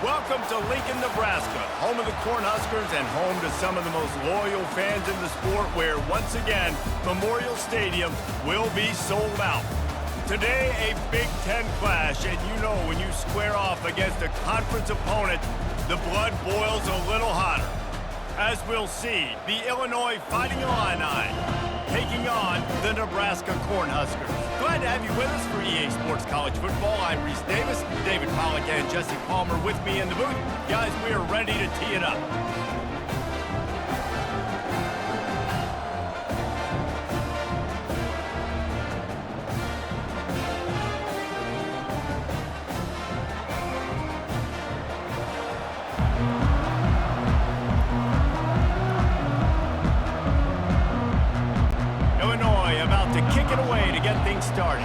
Welcome to Lincoln, Nebraska, home of the Cornhuskers and home to some of the most loyal fans in the sport where, once again, Memorial Stadium will be sold out. Today, a Big Ten clash, and you know when you square off against a conference opponent, the blood boils a little hotter. As we'll see, the Illinois Fighting Illini taking on the Nebraska Cornhuskers. Glad to have you with us for EA Sports College Football. I'm Reese Davis, David Pollack and Jesse Palmer with me in the booth. Guys, we are ready to tee it up. To kick it away to get things started.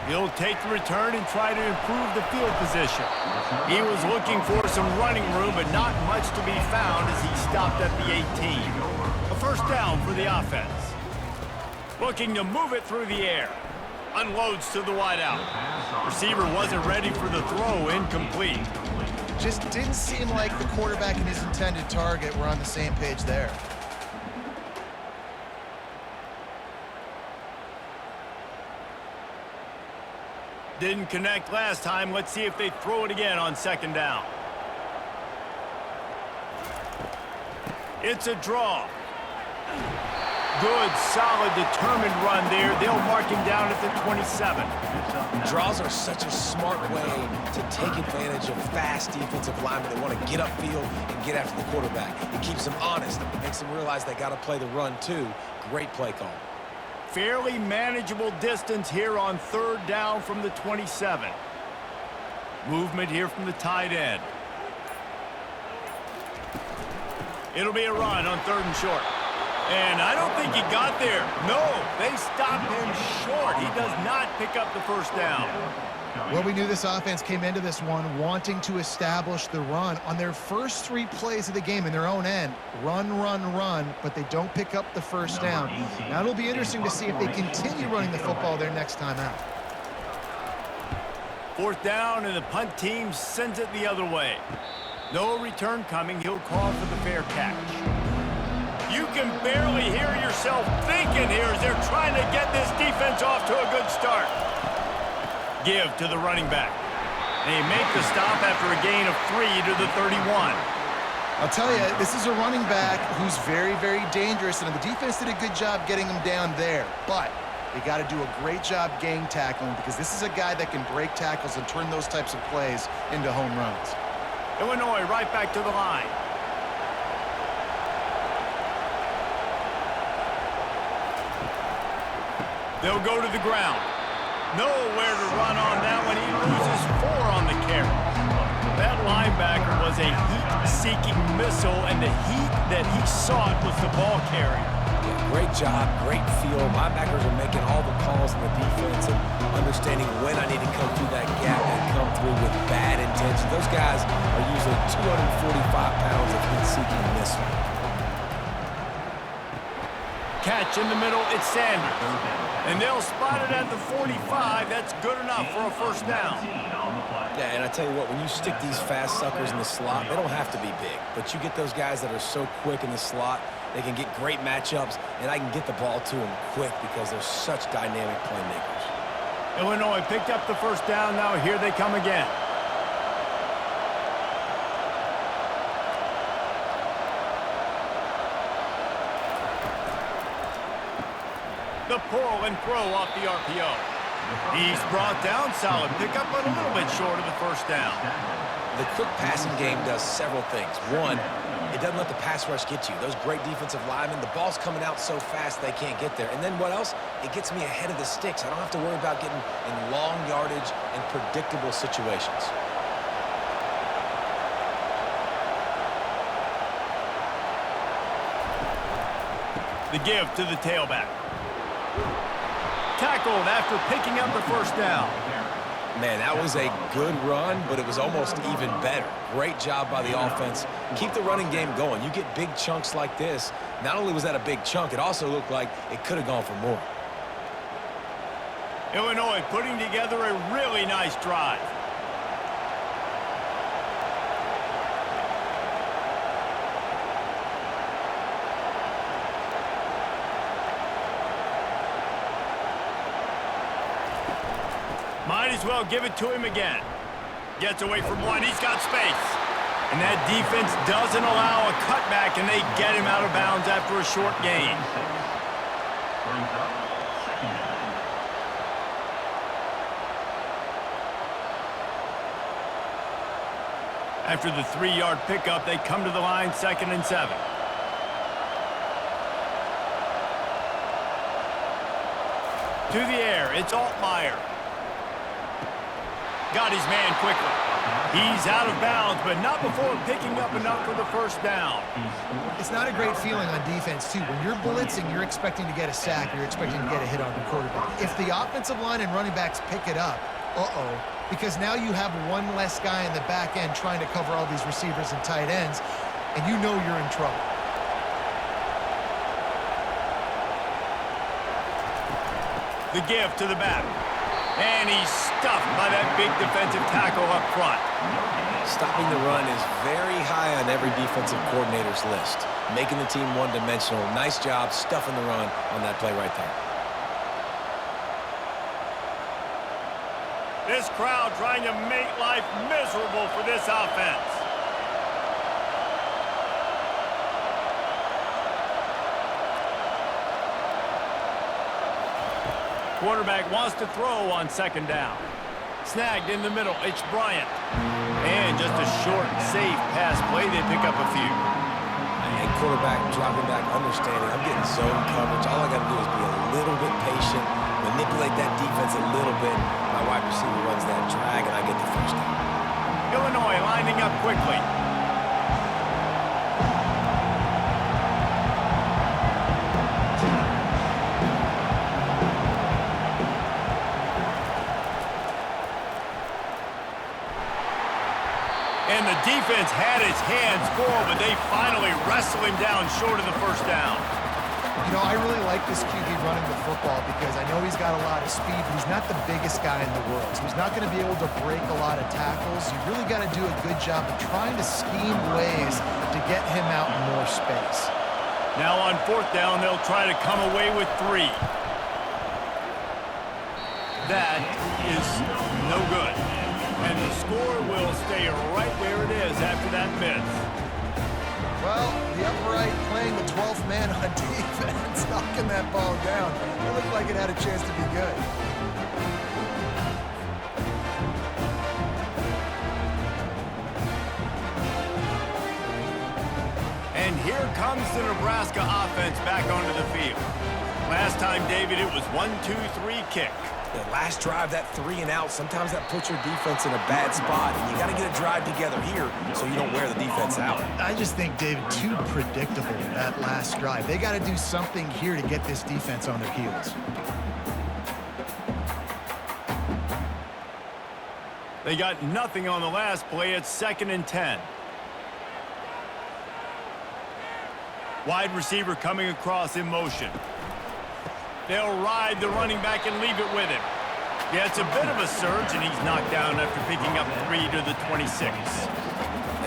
He'll take the return and try to improve the field position. He was looking for some running room, but not much to be found as he stopped at the 18. A first down for the offense. Looking to move it through the air. Unloads to the wideout. Receiver wasn't ready for the throw, incomplete. Just didn't seem like the quarterback and his intended target were on the same page there. Didn't connect last time. Let's see if they throw it again on second down. It's a draw. Good, solid, determined run there. They'll mark him down at the 27. Draws are such a smart way to take advantage of fast defensive linemen that want to get upfield and get after the quarterback. It keeps them honest. It makes them realize they got to play the run too. Great play call. Fairly manageable distance here on third down from the 27. Movement here from the tight end. It'll be a run on third and short. And I don't think he got there. No, they stopped him short. He does not pick up the first down. Well, we knew this offense came into this one wanting to establish the run on their first 3 plays of the game in their own end. Run, run, run, but they don't pick up the first down. Now it'll be interesting to see if they continue running the football their next time out. Fourth down, and the punt team sends it the other way. No return coming. He'll call for the fair catch. You can barely hear yourself thinking here as they're trying to get this defense off to a good start. Give to the running back. They make the stop after a gain of 3 to the 31. I'll tell you, this is a running back who's very, very dangerous, and the defense did a good job getting him down there. But they got to do a great job gang tackling because this is a guy that can break tackles and turn those types of plays into home runs. Illinois right back to the line. They'll go to the ground. Nowhere to run on that one. He loses 4 on the carry. That linebacker was a heat-seeking missile, and the heat that he sought was the ball carrier. Yeah, great job, great feel. Linebackers are making all the calls in the defense and understanding when I need to come through that gap and come through with bad intention. Those guys are usually 245 pounds of heat-seeking missile. Catch in the middle, it's Sanders. And they'll spot it at the 45. That's good enough for a first down. Yeah, and I tell you what, when you stick these fast suckers in the slot, they don't have to be big. But you get those guys that are so quick in the slot, they can get great matchups, and I can get the ball to them quick because they're such dynamic playmakers. Illinois picked up the first down. Now here they come again. The pull and throw off the RPO. He's brought down, solid pickup, but a little bit short of the first down. The quick passing game does several things. One, it doesn't let the pass rush get you. Those great defensive linemen, the ball's coming out so fast they can't get there. And then what else? It gets me ahead of the sticks. I don't have to worry about getting in long yardage and predictable situations. The give to the tailback. Tackled after picking up the first down. Man, that was a good run, but it was almost even better. Great job by the offense. Keep the running game going. You get big chunks like this. Not only was that a big chunk, it also looked like it could have gone for more. Illinois putting together a really nice drive. Might as well give it to him again. Gets away from one. He's got space. And that defense doesn't allow a cutback, and they get him out of bounds after a short gain. After the 3-yard pickup, they come to the line, 2nd and 7. To the air, it's Altmaier. Got his man quickly. He's out of bounds, but not before picking up enough for the first down. It's not a great feeling on defense, too. When you're blitzing, you're expecting to get a sack. You're expecting to get a hit on the quarterback. If the offensive line and running backs pick it up, because now you have one less guy in the back end trying to cover all these receivers and tight ends, and you know you're in trouble. The give to the back. And he's stuffed by that big defensive tackle up front. Stopping the run is very high on every defensive coordinator's list. Making the team one-dimensional. Nice job stuffing the run on that play right there. This crowd trying to make life miserable for this offense. Quarterback wants to throw on 2nd down. Snagged in the middle. It's Bryant. And just a short, safe pass play. They pick up a few. And quarterback dropping back, understanding I'm getting zone coverage. All I got to do is be a little bit patient, manipulate that defense a little bit. My wide receiver runs that drag, and I get the first down. Illinois lining up quickly. And the defense had his hands full, but they finally wrestle him down short of the first down. You know, I really like this QB running the football because I know he's got a lot of speed, but he's not the biggest guy in the world. So he's not going to be able to break a lot of tackles. You really got to do a good job of trying to scheme ways to get him out in more space. Now on 4th down, they'll try to come away with 3. That is no good. And the score will stay right where it is after that miss. Well, the upright playing the 12th man on defense, knocking that ball down. It looked like it had a chance to be good. And here comes the Nebraska offense back onto the field. Last time, David, it was 1-2-3 kick. The last drive, that 3 and out, sometimes that puts your defense in a bad spot, and you got to get a drive together here so you don't wear the defense out. I just think, David, too predictable that last drive. They got to do something here to get this defense on their heels. They got nothing on the last play. It's 2nd and 10. Wide receiver coming across in motion. They'll ride the running back and leave it with him. Yeah, it's a bit of a surge, and he's knocked down after picking up 3 to the 26.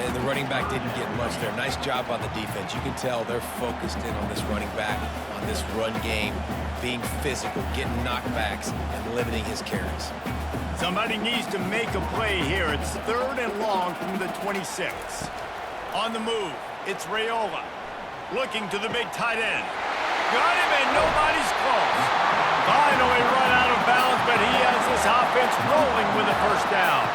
And the running back didn't get much there. Nice job on the defense. You can tell they're focused in on this running back, on this run game, being physical, getting knockbacks, and limiting his carries. Somebody needs to make a play here. It's 3rd and long from the 26. On the move, it's Raiola. Looking to the big tight end. Got him, and nobody's close. Finally run out of bounds, but he has this offense rolling with a first down.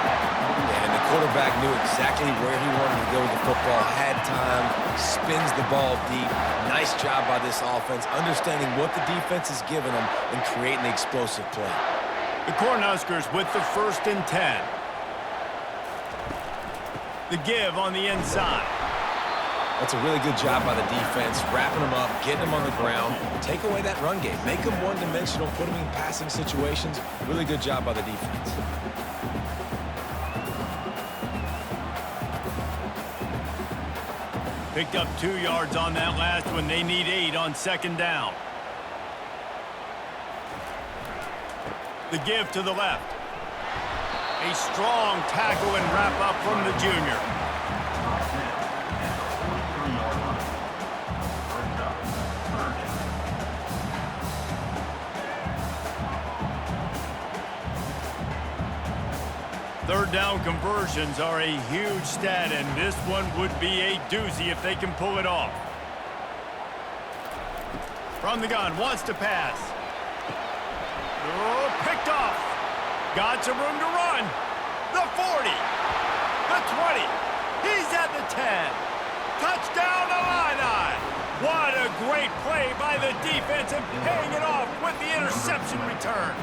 And the quarterback knew exactly where he wanted to go with the football, had time, spins the ball deep. Nice job by this offense, understanding what the defense is giving them and creating the explosive play. The Cornhuskers with the 1st and 10. The give on the inside. That's a really good job by the defense, wrapping them up, getting them on the ground, take away that run game, make them one-dimensional, put them in passing situations. Really good job by the defense. Picked up 2 yards on that last one. They need 8 on 2nd down. The give to the left. A strong tackle and wrap up from the junior. Third down conversions are a huge stat, and this one would be a doozy if they can pull it off. From the gun, wants to pass. Oh, picked off. Got some room to run. The 40. The 20. He's at the 10. Touchdown, Illini. What a great play by the defense and paying it off with the interception return.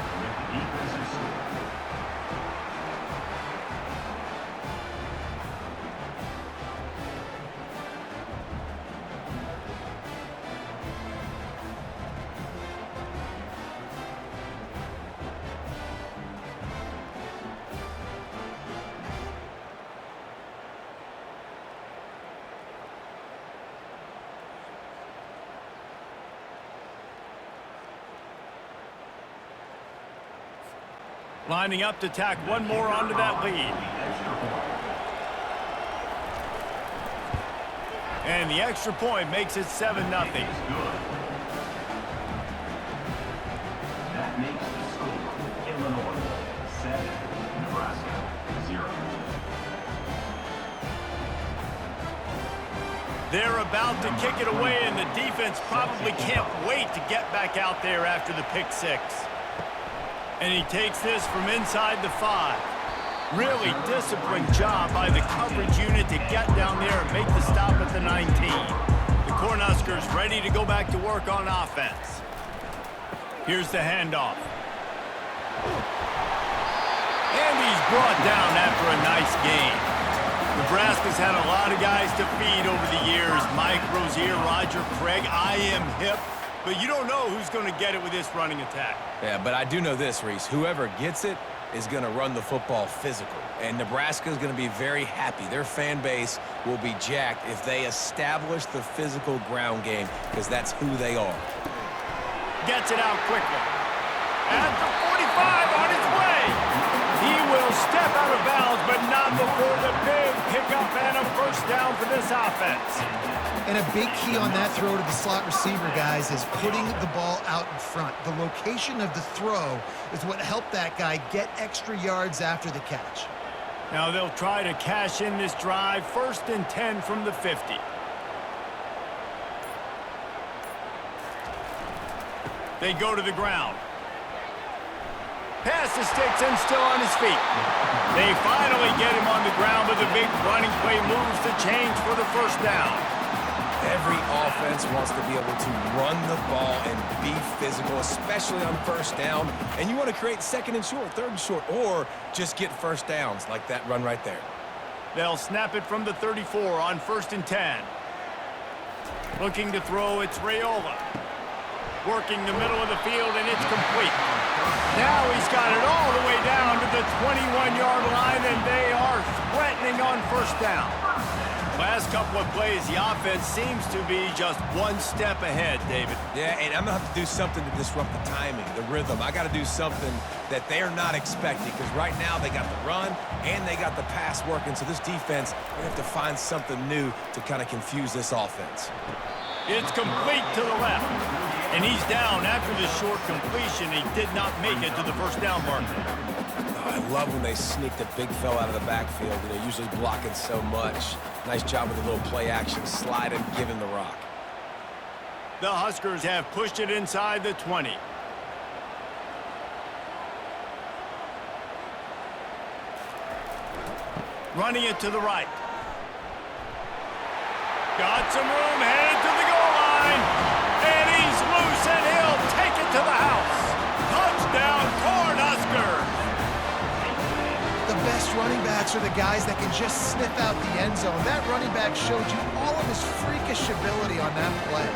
Lining up to tack one more onto that lead. And the extra point makes it 7-0. That makes the score Illinois 7, Nebraska 0. They're about to kick it away, and the defense probably can't wait to get back out there after the pick six. And he takes this from inside the 5. Really disciplined job by the coverage unit to get down there and make the stop at the 19. The Cornhuskers ready to go back to work on offense. Here's the handoff. And he's brought down after a nice game. Nebraska's had a lot of guys to feed over the years. Mike Rozier, Roger Craig, I am hip. But you don't know who's going to get it with this running attack. Yeah, but I do know this, Reese. Whoever gets it is going to run the football physical. And Nebraska is going to be very happy. Their fan base will be jacked if they establish the physical ground game, because that's who they are. Gets it out quickly. At the 45 on his way. He will step out of bounds, but not before the big pickup and a first down for this offense. And a big key on that throw to the slot receiver, guys, is putting the ball out in front. The location of the throw is what helped that guy get extra yards after the catch. Now they'll try to cash in this drive. 1st and 10 from the 50. They go to the ground. Pass the sticks and still on his feet. They finally get him on the ground, but the big running play moves the chains for the first down. Every offense wants to be able to run the ball and be physical, especially on first down. And you want to create 2nd and short, 3rd and short, or just get first downs like that run right there. They'll snap it from the 34 on 1st and 10. Looking to throw, it's Raiola. Working the middle of the field, and it's complete. Now he's got it all the way down to the 21-yard line, and they are threatening on first down. Last couple of plays, the offense seems to be just one step ahead, David. Yeah, and I'm going to have to do something to disrupt the timing, the rhythm. I got to do something that they're not expecting, because right now they got the run and they got the pass working. So this defense, we have to find something new to kind of confuse this offense. It's complete to the left. And he's down after the short completion. He did not make it to the first down marker. I love when they sneak the big fella out of the backfield. You know, usually blocking so much. Nice job with a little play action, slide and give him the rock. The Huskers have pushed it inside the 20. Running it to the right. Got some room, headed to the goal line. And he's loose, and he'll take it to the house. Touchdown, Cornhuskers. The best running backs are the guys that can just sniff out the end zone. That running back showed you all of his freakish ability on that play.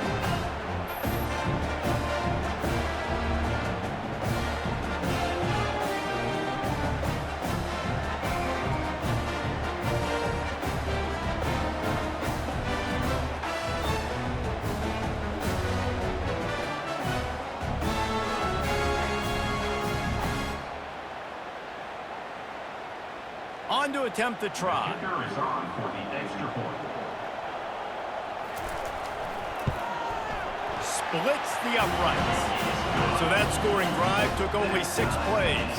on to attempt the try. Kicker is on for the extra point. Splits the uprights. So that scoring drive took only 6 plays.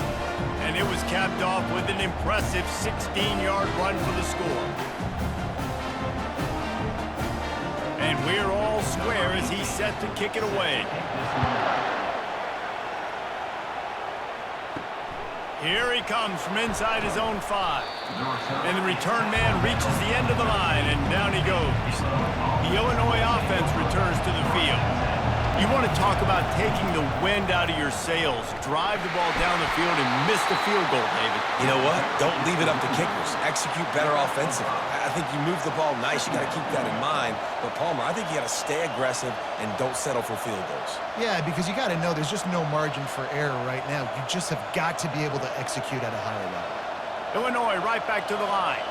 And it was capped off with an impressive 16-yard run for the score. And we're all square as he's set to kick it away. Here he comes from inside his own 5. And the return man reaches the end of the line, and down he goes. The Illinois offense returns to the field. You want to talk about taking the wind out of your sails. Drive the ball down the field and miss the field goal, David. You know what? Don't leave it up to kickers. Execute better offensively. I think you move the ball nice. You got to keep that in mind. But, Palmer, I think you got to stay aggressive and don't settle for field goals. Yeah, because you got to know there's just no margin for error right now. You just have got to be able to execute at a higher level. Illinois right back to the line.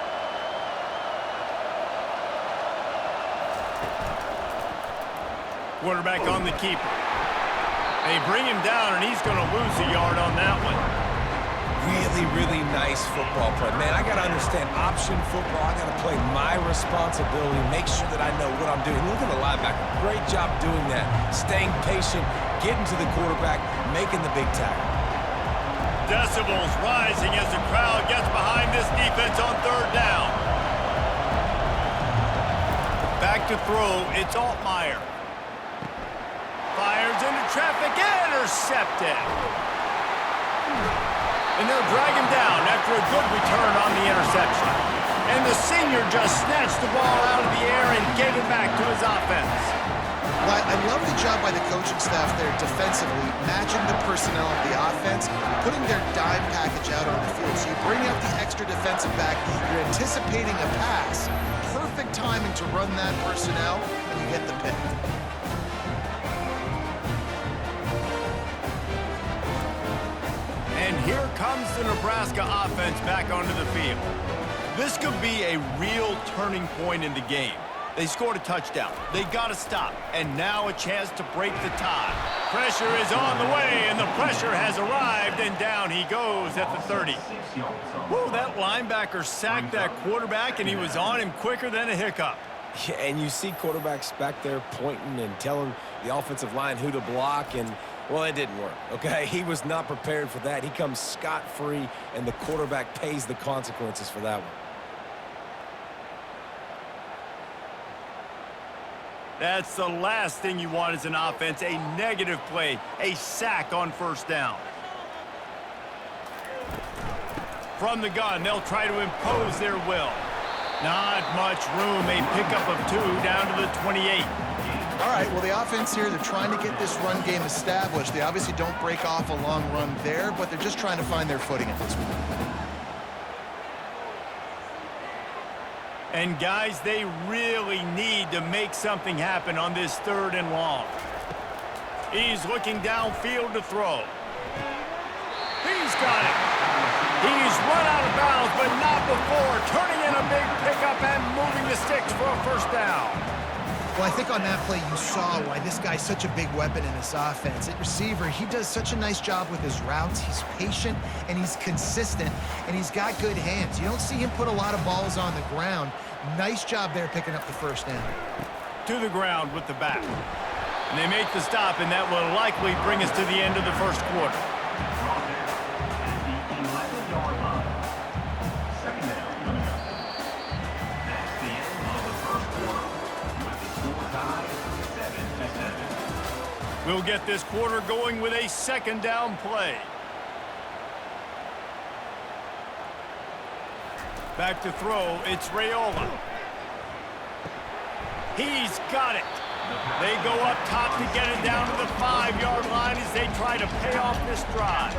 Quarterback on the keeper. They bring him down, and he's going to lose a yard on that one. Really, really nice football play. Man, I got to understand option football. I got to play my responsibility, make sure that I know what I'm doing. Look at the linebacker. Great job doing that. Staying patient, getting to the quarterback, making the big tackle. Decibels rising as the crowd gets behind this defense on 3rd down. Back to throw, it's Altmaier. Fires into traffic, intercepted. And they'll drag him down after a good return on the interception. And the senior just snatched the ball out of the air and gave it back to his offense. Well, I love the job by the coaching staff there defensively, matching the personnel of the offense, putting their dime package out on the field. So you bring out the extra defensive back, you're anticipating a pass. Perfect timing to run that personnel, and you get the pick. And here comes the Nebraska offense back onto the field. This could be a real turning point in the game. They scored a touchdown. They got to stop. And now a chance to break the tie. Pressure is on the way, and the pressure has arrived, and down he goes at the 30. Whoa, that linebacker sacked that quarterback, and he was on him quicker than a hiccup. Yeah, and you see quarterbacks back there pointing and telling the offensive line who to block, and, well, it didn't work, okay? He was not prepared for that. He comes scot-free, and the quarterback pays the consequences for that one. That's the last thing you want as an offense, a negative play, a sack on 1st down. From the gun, they'll try to impose their will. Not much room, a pickup of 2 down to the 28. All right, well, the offense here, they're trying to get this run game established. They obviously don't break off a long run there, but they're just trying to find their footing at this point. And, guys, they really need to make something happen on this 3rd and long. He's looking downfield to throw. He's got it. He's run out of bounds, but not before. Turning in a big pickup and moving the sticks for a 1st down. Well, I think on that play you saw why this guy's such a big weapon in this offense. At receiver, he does such a nice job with his routes. He's patient, and he's consistent, and he's got good hands. You don't see him put a lot of balls on the ground. Nice job there picking up the 1st down. To the ground with the back. And they make the stop, and that will likely bring us to the end of the 1st quarter. We'll get this quarter going with a 2nd down play. Back to throw, it's Raiola. He's got it. They go up top to get it down to the 5-yard line as they try to pay off this drive.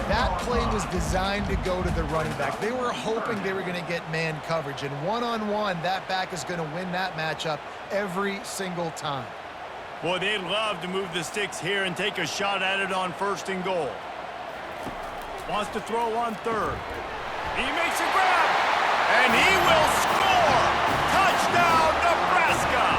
That play was designed to go to the running back. They were hoping they were going to get man coverage, and one-on-one, that back is going to win that matchup every single time. Boy, they'd love to move the sticks here and take a shot at it on 1st and goal. Wants to throw on 3rd. He makes a grab, and he will score! Touchdown, Nebraska!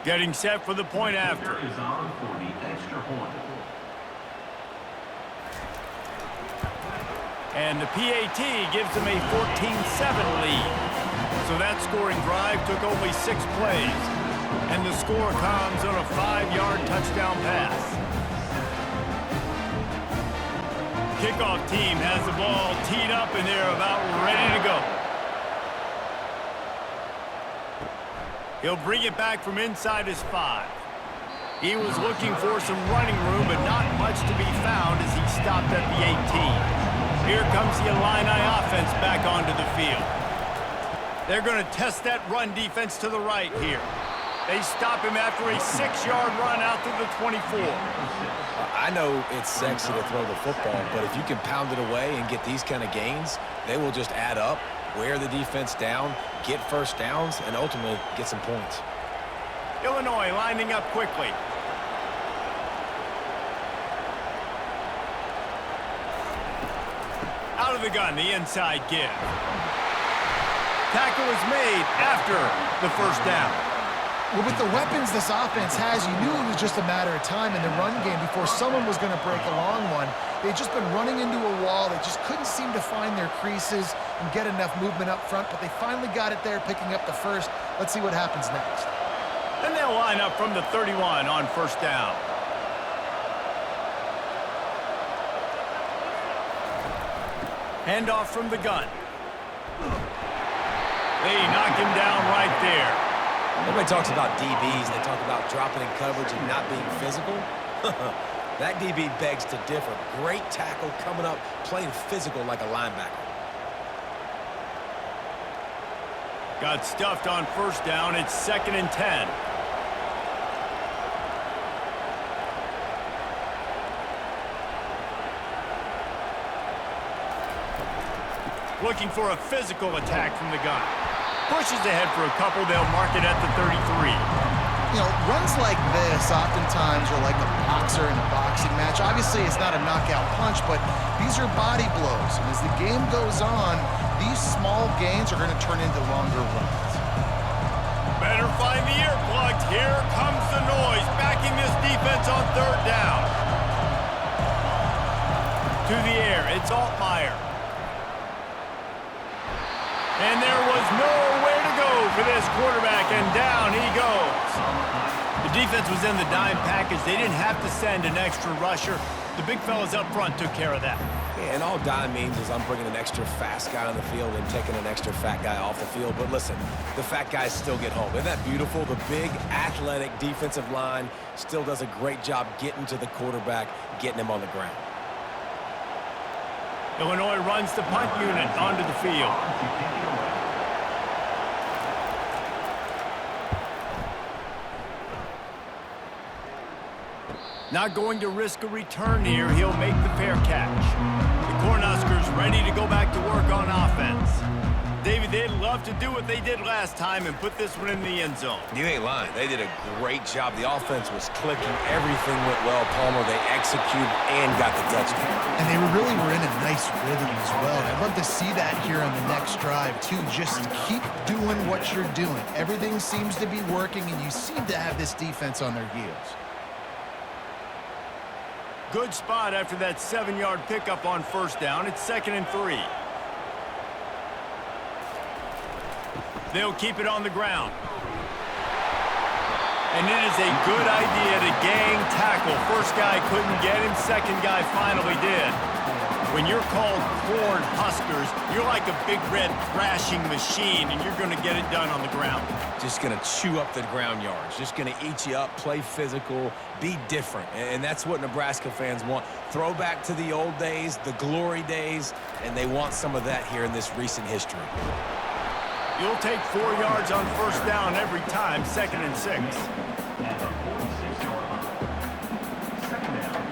Getting set for the point after. Kicker is on for the extra point. And the PAT gives them a 14-7 lead. So that scoring drive took only 6 plays. And the score comes on a 5-yard touchdown pass. Kickoff team has the ball teed up and they're about ready to go. He'll bring it back from inside his 5. He was looking for some running room, but not much to be found as he stopped at the 18. Here comes the Illini offense back onto the field. They're going to test that run defense to the right here. They stop him after a 6-yard run out to the 24. I know it's sexy to throw the football, but if you can pound it away and get these kind of gains, they will just add up, wear the defense down, get first downs, and ultimately get some points. Illinois lining up quickly. Out of the gun, the inside give. Tackle is made after the first down. Well, with the weapons this offense has, you knew it was just a matter of time in the run game before someone was going to break a long one. They'd just been running into a wall. They just couldn't seem to find their creases and get enough movement up front, but they finally got it there, picking up the first. Let's see what happens next. And they'll line up from the 31 on first down. Handoff from the gun. They knock him down right there. Everybody talks about DBs. They talk about dropping in coverage and not being physical. That DB begs to differ. Great tackle coming up, playing physical like a linebacker. Got stuffed on first down. It's 2nd and 10. Looking for a physical attack from the gun. Pushes ahead for a couple. They'll mark it at the 33. You know, runs like this oftentimes are like a boxer in a boxing match. Obviously, it's not a knockout punch, but these are body blows. And as the game goes on, these small gains are going to turn into longer runs. Better find the earplugs. Here comes the noise, backing this defense on 3rd down. To the air, it's Altmaier. And there was nowhere to go for this quarterback, and down he goes. The defense was in the dime package. They didn't have to send an extra rusher. The big fellas up front took care of that. Yeah, and all dime means is I'm bringing an extra fast guy on the field and taking an extra fat guy off the field. But listen, the fat guys still get home. Isn't that beautiful? The big, athletic defensive line still does a great job getting to the quarterback, getting him on the ground. Illinois runs the punt unit onto the field. Not going to risk a return here. He'll make the fair catch. The Cornhuskers ready to go back to work on offense. David, they'd love to do what they did last time and put this one in the end zone. You ain't lying. They did a great job. The offense was clicking. Everything went well, Palmer. They executed and got the touchdown. And they really were in a nice rhythm as well. And I'd love to see that here on the next drive, too. Just keep doing what you're doing. Everything seems to be working, and you seem to have this defense on their heels. Good spot after that 7-yard pickup on first down. It's 2nd and 3. They'll keep it on the ground. And it is a good idea to gang tackle. First guy couldn't get him. Second guy finally did. When you're called Corn Huskers, you're like a big red thrashing machine, and you're going to get it done on the ground. Just going to chew up the ground yards. Just going to eat you up, play physical, be different. And that's what Nebraska fans want. Throwback to the old days, the glory days, and they want some of that here in this recent history. You'll take 4 yards on first down every time, 2nd and 6. And a 46-yard line. 2nd down.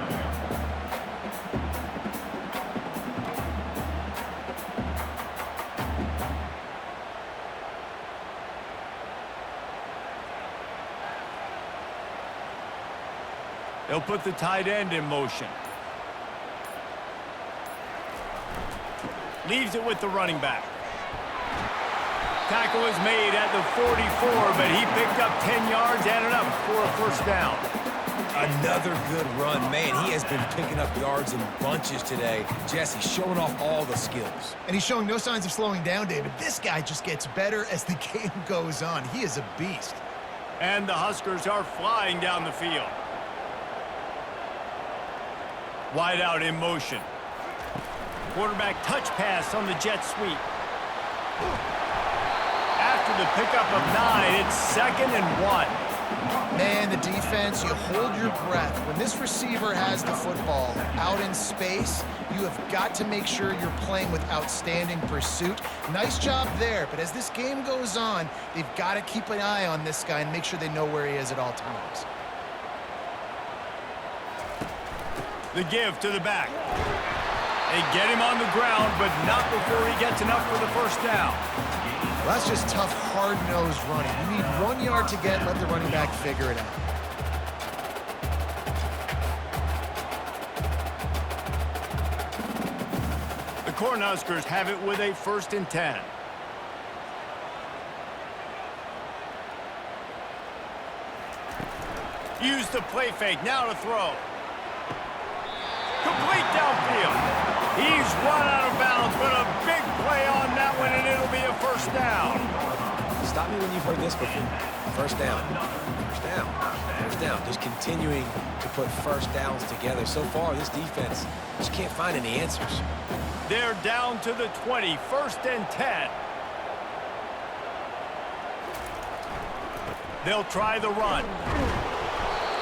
They'll put the tight end in motion. Leaves it with the running back. Tackle is made at the 44, but he picked up 10 yards and enough for a first down. Another good run. Man, he has been picking up yards in bunches today. Jesse showing off all the skills. And he's showing no signs of slowing down, David. This guy just gets better as the game goes on. He is a beast. And the Huskers are flying down the field. Wide out in motion. Quarterback touch pass on the jet sweep. After the pickup of 9, it's 2nd and 1. Man, the defense, you hold your breath. When this receiver has the football out in space, you have got to make sure you're playing with outstanding pursuit. Nice job there, but as this game goes on, they've got to keep an eye on this guy and make sure they know where he is at all times. The give to the back. They get him on the ground, but not before he gets enough for the first down. Well, that's just tough, hard-nosed running. You need 1 yard to get, let the running back figure it out. The Cornhuskers have it with a 1st and 10. Use the play fake, now to throw. Complete downfield. He's run out of bounds, but a big play on that one, and it'll be a first down. Stop me when you've heard this before. First down. First down. First down. Just continuing to put first downs together. So far, this defense just can't find any answers. They're down to the 20, 1st and 10. They'll try the run.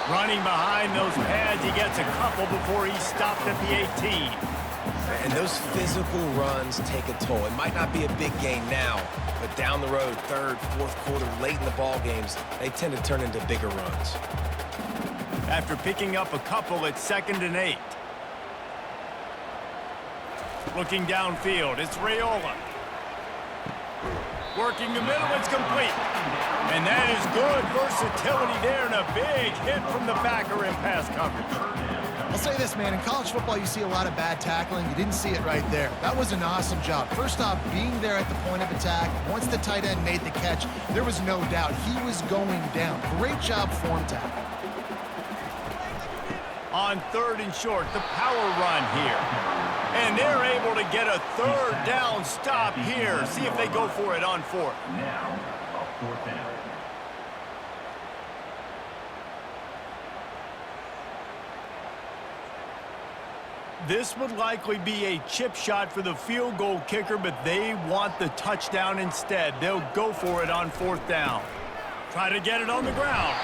Running behind those pads, he gets a couple before he's stopped at the 18. And those physical runs take a toll. It might not be a big gain now, but down the road, 3rd, 4th quarter, late in the ball games, they tend to turn into bigger runs. After picking up a couple, it's 2nd and 8. Looking downfield, it's Raiola. Working the middle, it's complete. And that is good versatility there, and a big hit from the backer in pass coverage. I'll say this, man, in college football, you see a lot of bad tackling. You didn't see it right there. That was an awesome job. First off, being there at the point of attack. Once the tight end made the catch, there was no doubt he was going down. Great job form tackle. On 3rd and short, the power run here. And they're able to get a 3rd down stop here. See if they go for it on 4th. Now, a 4th down. This would likely be a chip shot for the field goal kicker, but they want the touchdown instead. They'll go for it on 4th down. Try to get it on the ground.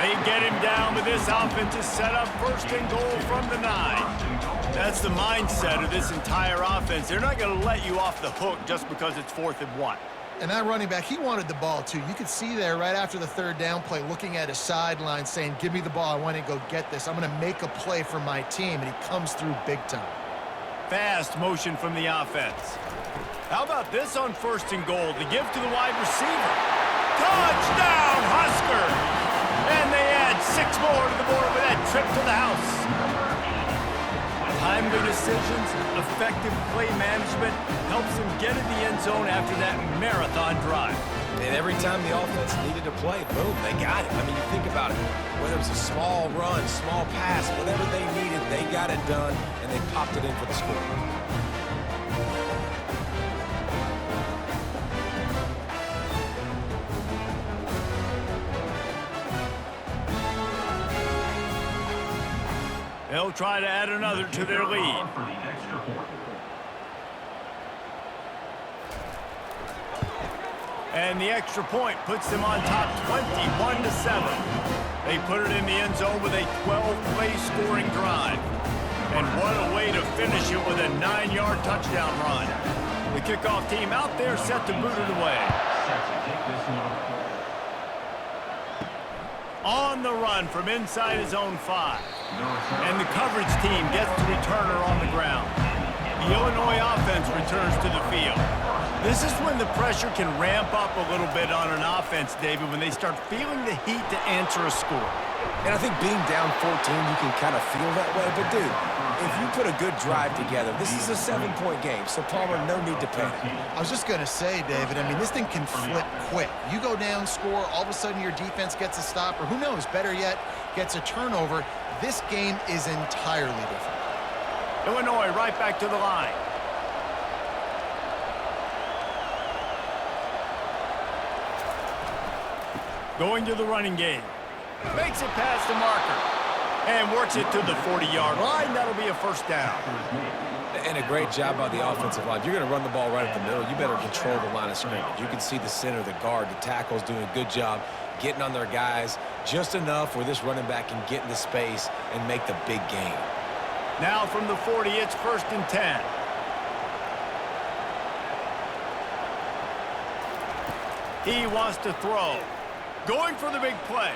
They get him down, but this offense is set up 1st and goal from the 9. That's the mindset of this entire offense. They're not going to let you off the hook just because it's 4th and 1. And that running back, he wanted the ball, too. You could see there right after the 3rd down play, looking at his sideline, saying, give me the ball. I want to go get this. I'm going to make a play for my team, and he comes through big time. Fast motion from the offense. How about this on 1st and goal? The give to the wide receiver. Touchdown, Huskers! And they add 6 more to the board with that trip to the house. Timely decisions, effective play management helps them get in the end zone after that marathon drive. And every time the offense needed to play, boom, they got it. I mean, you think about it. Whether it was a small run, small pass, whatever they needed, they got it done, and they popped it in for the score. They'll try to add another to their lead. And the extra point puts them on top 21-7. They put it in the end zone with a 12-play scoring drive. And what a way to finish it with a 9-yard touchdown run. The kickoff team out there set to boot it away. On the run from inside his own 5. And the coverage team gets the returner on the ground. The Illinois offense returns to the field. This is when the pressure can ramp up a little bit on an offense, David, when they start feeling the heat to answer a score. And I think being down 14, you can kind of feel that way. But, dude, if you put a good drive together, this is a 7-point game. So, Palmer, no need to panic. I was just going to say, David, I mean, this thing can flip quick. You go down, score, all of a sudden your defense gets a stop, or who knows, better yet, gets a turnover. This game is entirely different. Illinois right back to the line. Going to the running game. Makes it past the marker. And works it to the 40-yard line. That'll be a first down. And a great job by the offensive line. If you're going to run the ball right at the middle, you better control the line of scrimmage. You can see the center, the guard, the tackle's doing a good job getting on their guys just enough where this running back can get into space and make the big game. Now from the 40, it's 1st and 10. He wants to throw. Going for the big play.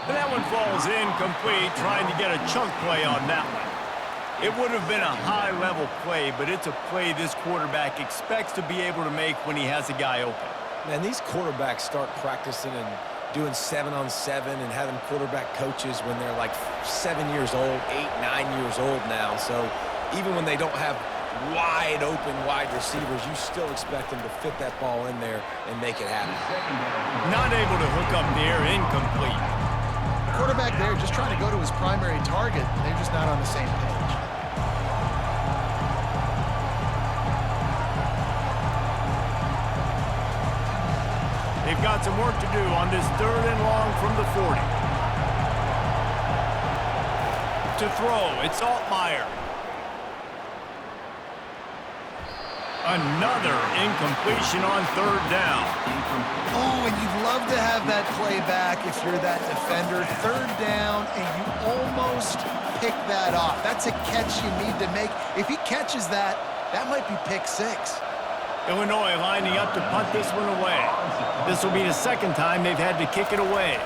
And that one falls incomplete, trying to get a chunk play on that one. It would have been a high-level play, but it's a play this quarterback expects to be able to make when he has a guy open. Man, these quarterbacks start practicing and doing 7-on-7 and having quarterback coaches when they're like 7 years old, 8, 9 years old now. So even when they don't have wide receivers, you still expect them to fit that ball in there and make it happen. Not able to hook up there, incomplete. Quarterback there just trying to go to his primary target. They're just not on the same page. They've got some work to do on this 3rd and long from the 40. To throw, it's Altmaier. Another incompletion on 3rd down. Oh, and you'd love to have that play back if you're that defender. 3rd down, and you almost pick that off. That's a catch you need to make. If he catches that, that might be pick 6. Illinois lining up to punt this one away. This will be the 2nd time they've had to kick it away.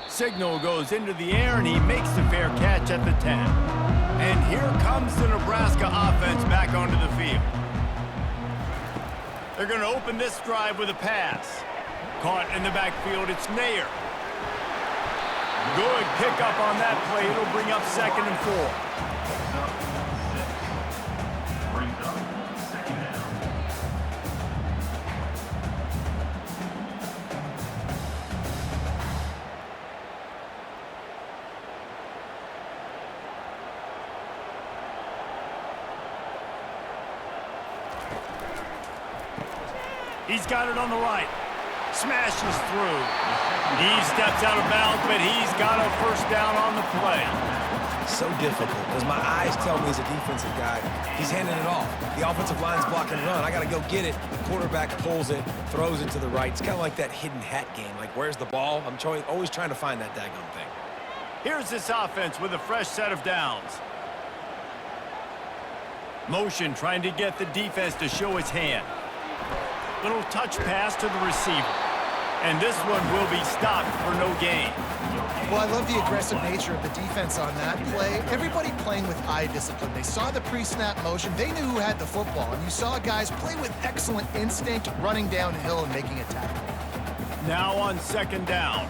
Signal goes into the air, and he makes the fair catch at the 10. And here comes the Nebraska offense back onto the field. They're going to open this drive with a pass. Caught in the backfield, it's Nair. Good pickup on that play. It'll bring up 2nd and 4. He's got it on the right. Smashes through. He steps out of bounds, but he's got a 1st down on the play. So difficult, because my eyes tell me as a defensive guy, he's handing it off. The offensive line's blocking run. I got to go get it. The quarterback pulls it, throws it to the right. It's kind of like that hidden hat game. Like, where's the ball? I'm always trying to find that daggone thing. Here's this offense with a fresh set of downs. Motion trying to get the defense to show its hand. Little touch pass to the receiver. And this one will be stopped for no gain. Well, I love the aggressive nature of the defense on that play. Everybody playing with eye discipline. They saw the pre-snap motion. They knew who had the football. And you saw guys play with excellent instinct, running downhill and making a tackle. Now on 2nd down.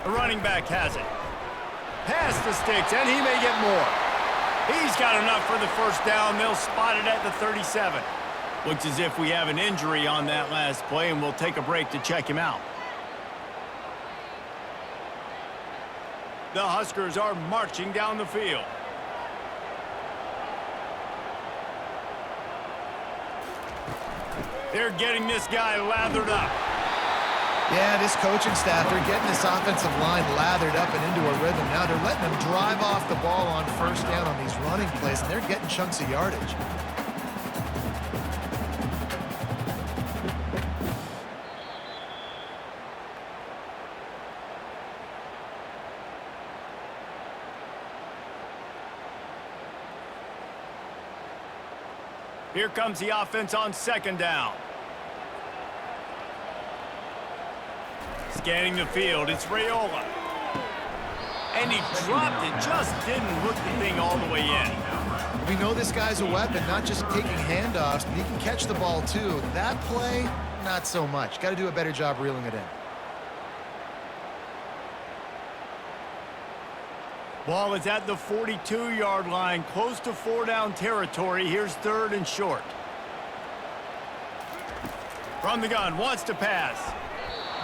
The running back has it. Past the sticks, and he may get more. He's got enough for the 1st down. They'll spot it at the 37. Looks as if we have an injury on that last play, and we'll take a break to check him out. The Huskers are marching down the field. They're getting this guy lathered up. Yeah, this coaching staff, they're getting this offensive line lathered up and into a rhythm. Now they're letting them drive off the ball on 1st down on these running plays, and they're getting chunks of yardage. Here comes the offense on 2nd down. Scanning the field, it's Raiola. And he dropped it, just didn't hook the thing all the way in. We know this guy's a weapon, not just taking handoffs, but he can catch the ball too. That play, not so much. Got to do a better job reeling it in. Ball is at the 42-yard line, close to 4-down territory. Here's 3rd and short. From the gun, wants to pass.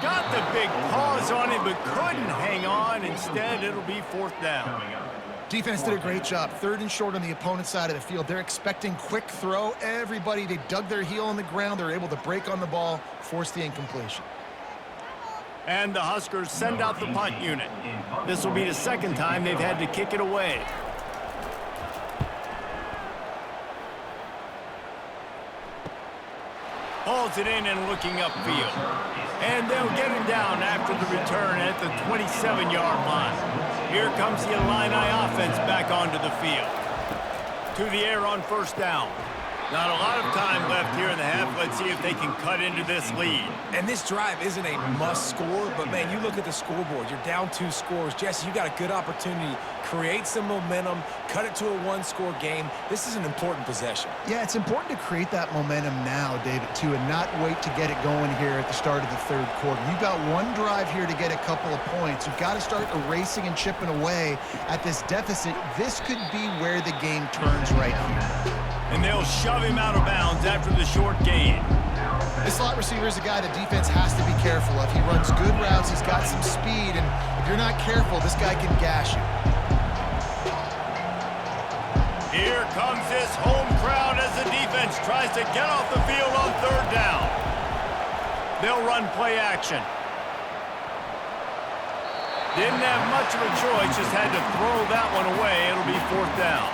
Got the big paws on it, but couldn't hang on. Instead, it'll be 4th down. Defense did a great job. 3rd and short on the opponent's side of the field. They're expecting quick throw. Everybody, they dug their heel on the ground. They're able to break on the ball, force the incompletion. And the Huskers send out the punt unit. This will be the 2nd time they've had to kick it away. Hauls it in and looking upfield. And they'll get him down after the return at the 27-yard line. Here comes the Illini offense back onto the field. To the air on 1st down. Not a lot of time left here in the half. Let's see if they can cut into this lead. And this drive isn't a must score, but man, you look at the scoreboard. You're down 2 scores. Jesse, you got a good opportunity. Create some momentum. Cut it to a 1-score game. This is an important possession. Yeah, it's important to create that momentum now, David, too, and not wait to get it going here at the start of the 3rd quarter. You've got one drive here to get a couple of points. You've got to start erasing and chipping away at this deficit. This could be where the game turns right here. And they'll shove him out of bounds after the short gain. This slot receiver is a guy the defense has to be careful of. He runs good routes. He's got some speed, and if you're not careful, this guy can gash you. Here comes this home crowd as the defense tries to get off the field on 3rd down. They'll run play action. Didn't have much of a choice, just had to throw that one away. It'll be 4th down.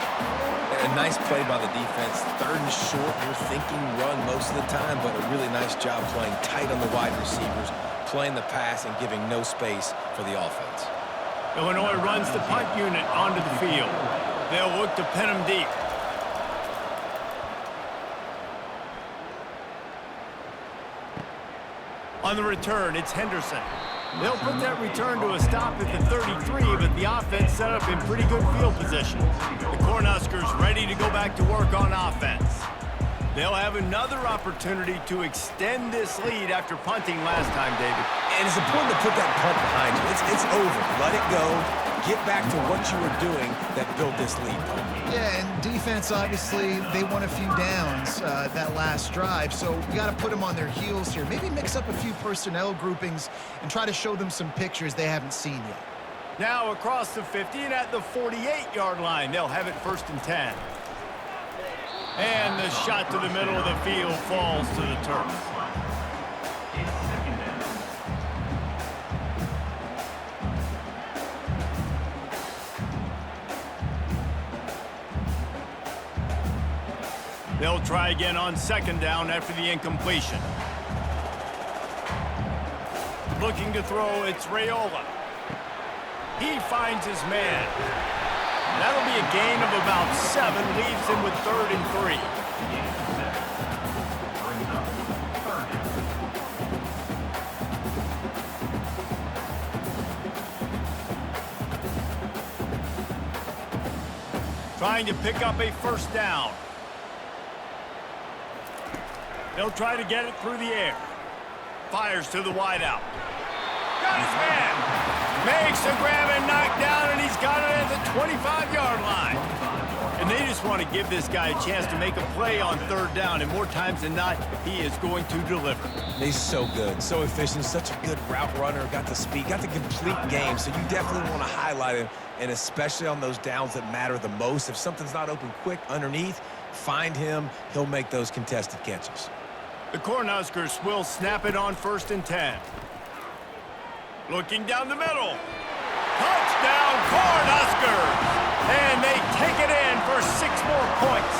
A nice play by the defense. 3rd and short. You're thinking run most of the time, but a really nice job playing tight on the wide receivers, playing the pass and giving no space for the offense. Illinois runs the punt unit onto the field. They'll look to pin him deep. On the return, it's Henderson. They'll put that return to a stop at the 33, but the offense set up in pretty good field position. The Cornhuskers ready to go back to work on offense. They'll have another opportunity to extend this lead after punting last time, David. And it's important to put that punt behind you. It's over. Let it go. Get back to what you were doing that built this lead. Yeah, and defense, obviously, they won a few downs that last drive, so we got to put them on their heels here. Maybe mix up a few personnel groupings and try to show them some pictures they haven't seen yet. Now across the 50 and at the 48-yard line, they'll have it 1st and 10. And the shot to the middle of the field falls to the turf. They'll try again on 2nd down after the incompletion. Looking to throw, it's Raiola. He finds his man. That'll be a gain of about 7, leaves him with 3rd and 3. Trying to pick up a 1st down. They'll try to get it through the air. Fires to the wideout. Got his man. Makes the grab and knock down, and he's got it at the 25-yard line. And they just want to give this guy a chance to make a play on 3rd down, and more times than not, he is going to deliver. He's so good, so efficient, such a good route runner, got the speed, got the complete game, so you definitely want to highlight him, and especially on those downs that matter the most. If something's not open quick underneath, find him. He'll make those contested catches. The Cornhuskers will snap it on 1st and 10. Looking down the middle. Touchdown, Cornhuskers! And they take it in for 6 more points.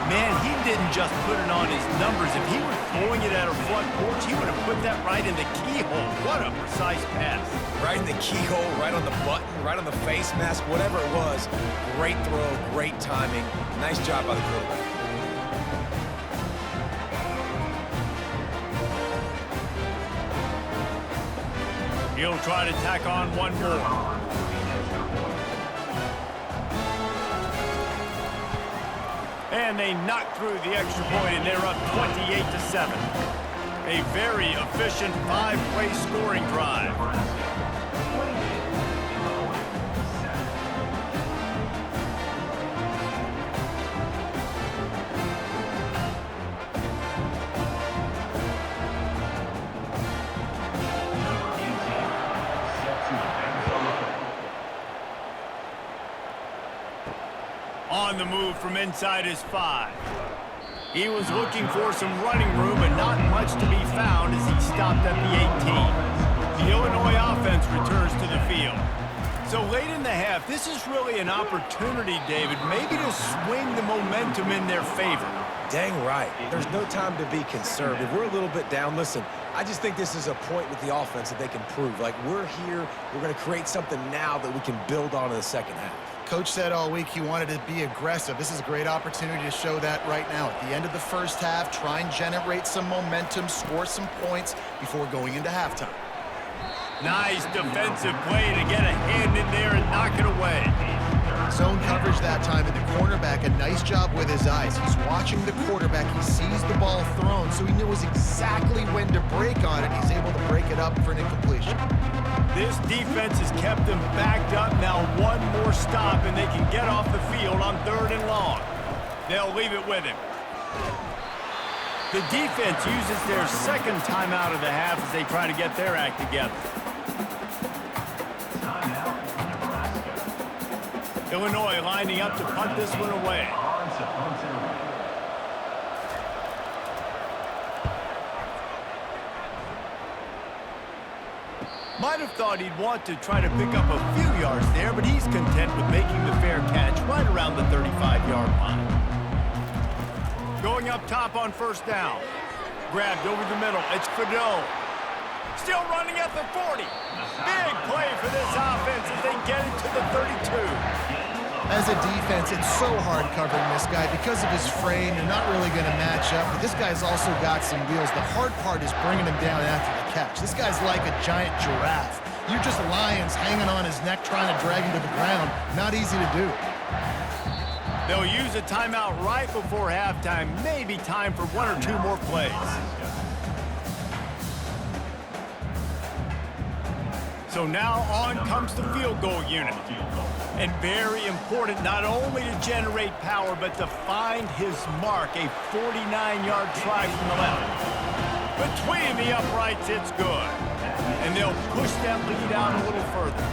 Man, he didn't just put it on his numbers. If he were throwing it at a front porch, he would have put that right in the keyhole. What a precise pass. Right in the keyhole, right on the button, right on the face mask, whatever it was. Great throw, great timing. Nice job by the quarterback. He'll try to tack on one more. And they knock through the extra point, and they're up 28-7. A very efficient 5-play scoring drive. On the move from inside his 5. He was looking for some running room, but not much to be found as he stopped at the 18. The Illinois offense returns to the field. So late in the half, this is really an opportunity, David, maybe to swing the momentum in their favor. Dang right. There's no time to be conservative. We're a little bit down. Listen, I just think this is a point with the offense that they can prove. Like, we're here, we're going to create something now that we can build on in the second half. Coach said all week he wanted to be aggressive. This is a great opportunity to show that right now. At the end of the first half, try and generate some momentum, score some points before going into halftime. Nice defensive play to get a hand in there and knock it away. Zone coverage that time, and the cornerback, a nice job with his eyes. He's watching the quarterback. He sees the ball thrown, so he knows exactly when to break on it. He's able to break it up for an incompletion. This defense has kept them backed up. Now one more stop, and they can get off the field on 3rd and long. They'll leave it with him. The defense uses their second timeout of the half as they try to get their act together. Illinois lining up to punt this one away. Might have thought he'd want to try to pick up a few yards there, but he's content with making the fair catch right around the 35-yard line. Going up top on 1st down. Grabbed over the middle. It's Fidel. Still running at the 40. Big play for this offense as they get it to the 32. As a defense, it's so hard covering this guy because of his frame. They're not really going to match up, but this guy's also got some wheels. The hard part is bringing him down after the catch. This guy's like a giant giraffe. You're just lions hanging on his neck trying to drag him to the ground. Not easy to do. They'll use a timeout right before halftime. Maybe time for 1 or 2 more plays. So now on comes the field goal unit. And very important not only to generate power, but to find his mark, a 49-yard try from the left. Between the uprights, it's good. And they'll push that lead out a little further.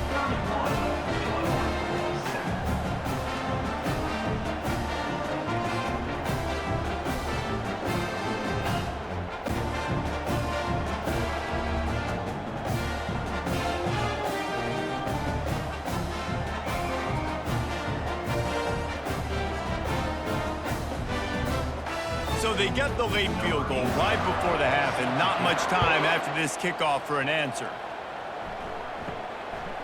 So they get the late field goal right before the half, and not much time after this kickoff for an answer.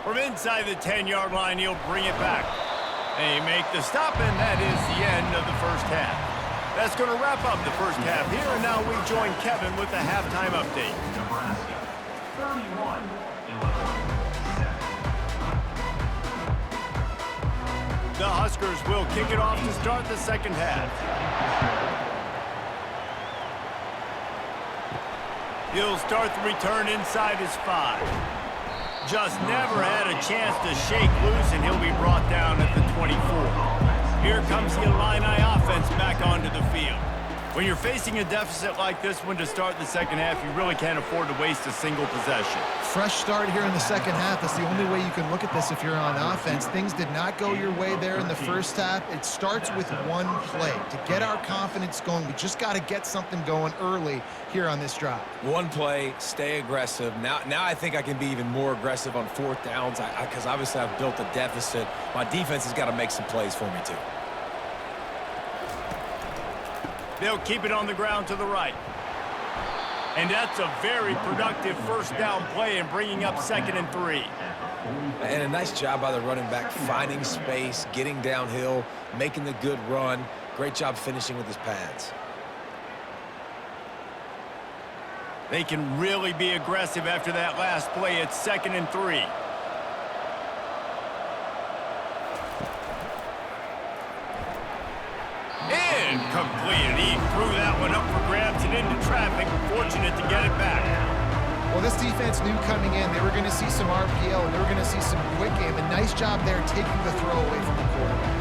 From inside the 10-yard line, he'll bring it back. They make the stop, and that is the end of the first half. That's going to wrap up the first half here, and now we join Kevin with the halftime update. Nebraska, 31, Illinois. The Huskers will kick it off to start the second half. He'll start the return inside his 5. Just never had a chance to shake loose, and he'll be brought down at the 24. Here comes the Illini offense back onto the field. When you're facing a deficit like this one to start the second half, you really can't afford to waste a single possession. Fresh start here in the second half. That's the only way you can look at this if you're on offense. Things did not go your way there in the first half. It starts with one play. To get our confidence going, we just got to get something going early here on this drive. One play, stay aggressive. Now I think I can be even more aggressive on 4th downs because obviously I've built a deficit. My defense has got to make some plays for me too. They'll keep it on the ground to the right. And that's a very productive 1st down play and bringing up 2nd and 3. And a nice job by the running back, finding space, getting downhill, making the good run. Great job finishing with his pads. They can really be aggressive after that last play. It's 2nd and 3. Incomplete. He threw that one up for grabs and into traffic. Fortunate to get it back. Well, this defense knew coming in they were going to see some RPO and they were going to see some quick game. A nice job there taking the throw away from the quarterback.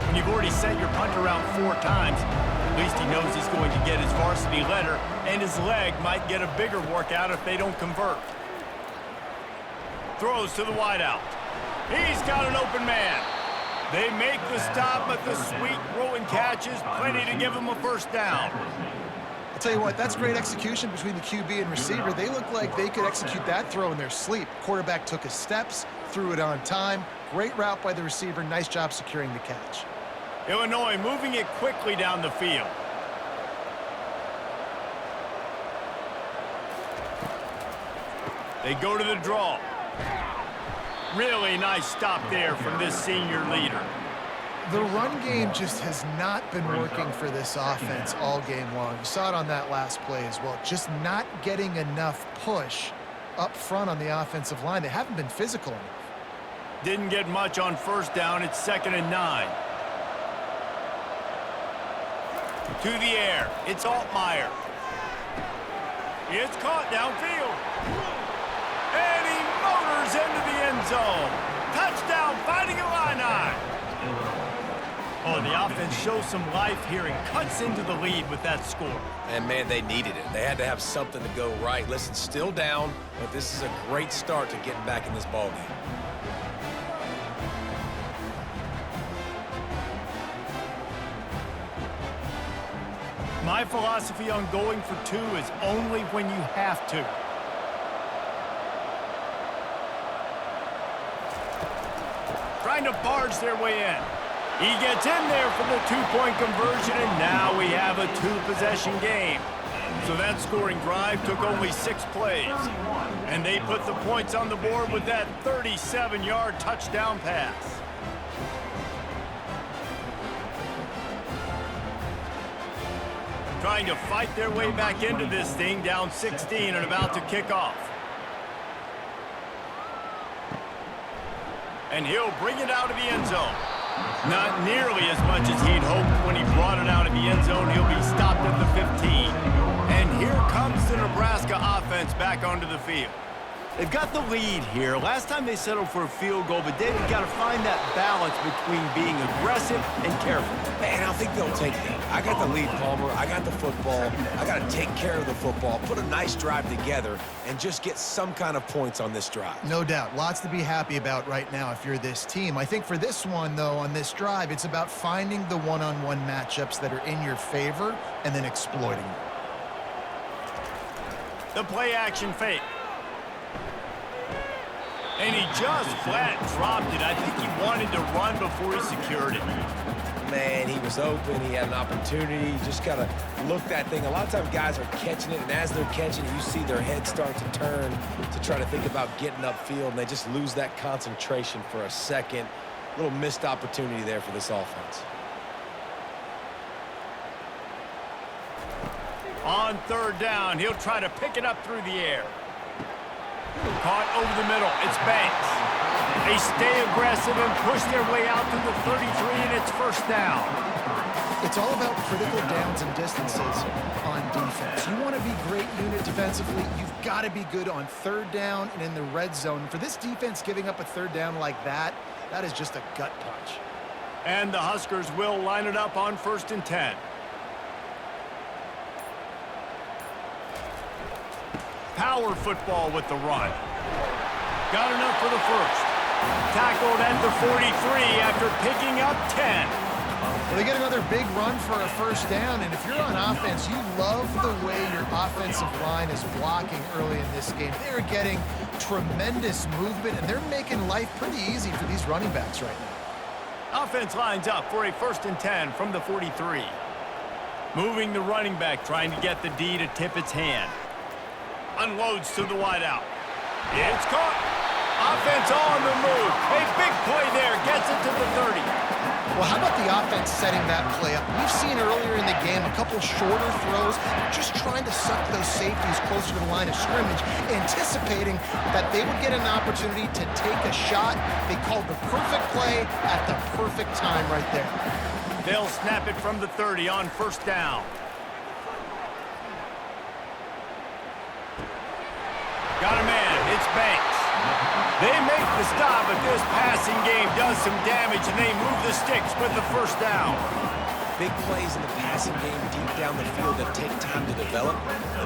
When you've already sent your punter around 4 times, at least he knows he's going to get his varsity letter, and his leg might get a bigger workout if they don't convert. Throws to the wideout. He's got an open man. They make the stop, but the sweet throwing catch is plenty to give him a first down. I'll tell you what, that's great execution between the QB and receiver. They look like they could execute that throw in their sleep. Quarterback took his steps, threw it on time. Great route by the receiver. Nice job securing the catch. Illinois moving it quickly down the field. They go to the draw. Really nice stop there from this senior leader. The run game just has not been working for this offense all game long. You saw it on that last play as well. Just not getting enough push up front on the offensive line. They haven't been physical enough. Didn't get much on first down. It's 2nd and 9. To the air. It's Altmaier. It's caught downfield. And he motors into the end zone. Touchdown, Fighting Illini. Oh, the offense shows some life here and cuts into the lead with that score. And, man, they needed it. They had to have something to go right. Listen, still down, but this is a great start to getting back in this ballgame. My philosophy on going for 2 is only when you have to. Trying to barge their way in. He gets in there for the 2-point conversion, and now we have a 2-possession game. So that scoring drive took only 6 plays. And they put the points on the board with that 37-yard touchdown pass. Trying to fight their way back into this thing, down 16 and about to kick off. And he'll bring it out of the end zone. Not nearly as much as he'd hoped when he brought it out of the end zone. He'll be stopped at the 15. And here comes the Nebraska offense back onto the field. They've got the lead here. Last time they settled for a field goal, but they've got to find that balance between being aggressive and careful. Man, I think they'll take that. I got the lead, Palmer. I got the football. I got to take care of the football, put a nice drive together, and just get some kind of points on this drive. No doubt. Lots to be happy about right now if you're this team. I think for this one, though, on this drive, it's about finding the one-on-one matchups that are in your favor and then exploiting them. The play-action fake. And he just flat dropped it. I think he wanted to run before he secured it. Man, he was open. He had an opportunity. You just got to look that thing. A lot of times guys are catching it, and as they're catching it, you see their head start to turn to try to think about getting upfield, and they just lose that concentration for a second. A little missed opportunity there for this offense. On 3rd down, he'll try to pick it up through the air. Caught over the middle. It's Banks. They stay aggressive and push their way out to the 33, and it's 1st down. It's all about critical downs and distances on defense. You want to be great unit defensively. You've got to be good on 3rd down and in the red zone. For this defense, giving up a 3rd down like that, that is just a gut punch. And the Huskers will line it up on 1st and 10. Power football with the run. Got enough for the 1st. Tackled at the 43 after picking up 10. Well, they get another big run for a 1st down, and if you're on offense, you love the way your offensive line is blocking early in this game. They're getting tremendous movement, and they're making life pretty easy for these running backs right now. Offense lines up for a 1st and 10 from the 43. Moving the running back, trying to get the D to tip its hand. Unloads to the wideout. It's caught. Offense on the move. A big play there. Gets it to the 30. Well, how about the offense setting that play up? We've seen earlier in the game. A couple shorter throws, just trying to suck those safeties closer to the line of scrimmage, anticipating that they would get an opportunity to take a shot. They called the perfect play at the perfect time right there. They'll snap it from the 30 on first down. Got a man. It's Banks. They make the stop, but this passing game does some damage, and they move the sticks with the first down. Big plays in the passing game deep down the field that take time to develop.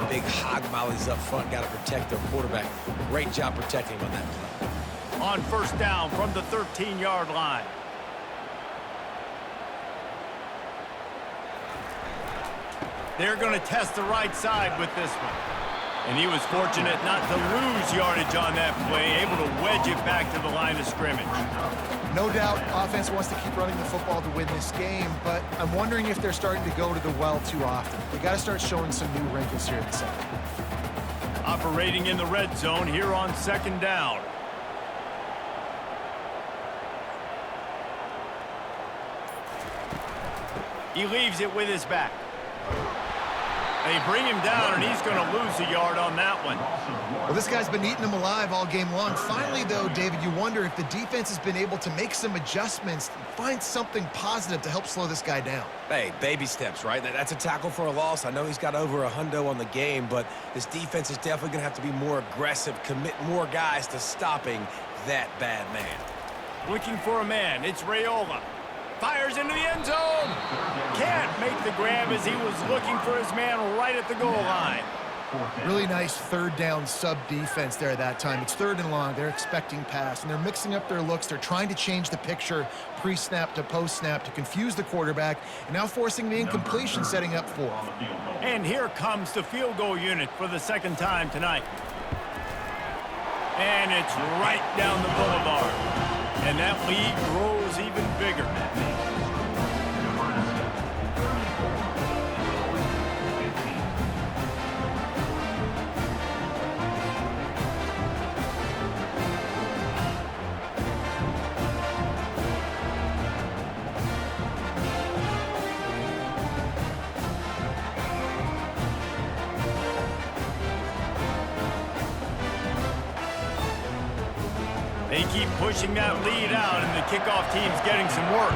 The big hog mollies up front got to protect their quarterback. Great job protecting him on that play. On first down from the 13-yard line. They're going to test the right side with this one. And he was fortunate not to lose yardage on that play, able to wedge it back to the line of scrimmage. No doubt, offense wants to keep running the football to win this game, but I'm wondering if they're starting to go to the well too often. They got to start showing some new wrinkles here in the second. Operating in the red zone here on second down. He leaves it with his back. They bring him down, and he's going to lose a yard on that one. Well, this guy's been eating them alive all game long. Finally, though, David, you wonder if the defense has been able to make some adjustments and find something positive to help slow this guy down. Hey, baby steps, right? That's a tackle for a loss. I know he's got over a hundo on the game, but this defense is definitely going to have to be more aggressive, commit more guys to stopping that bad man. Looking for a man. It's Raiola. Fires into the end zone. Can't make the grab as he was looking for his man right at the goal line. Really nice third down sub defense there that time. It's third and long. They're expecting pass, and they're mixing up their looks. They're trying to change the picture pre-snap to post-snap to confuse the quarterback, and now forcing the incompletion, setting up fourth. And here comes the field goal unit for the second time tonight. And it's right down the boulevard. And that lead grows even bigger. They keep pushing that lead out, and the kickoff team's getting some work.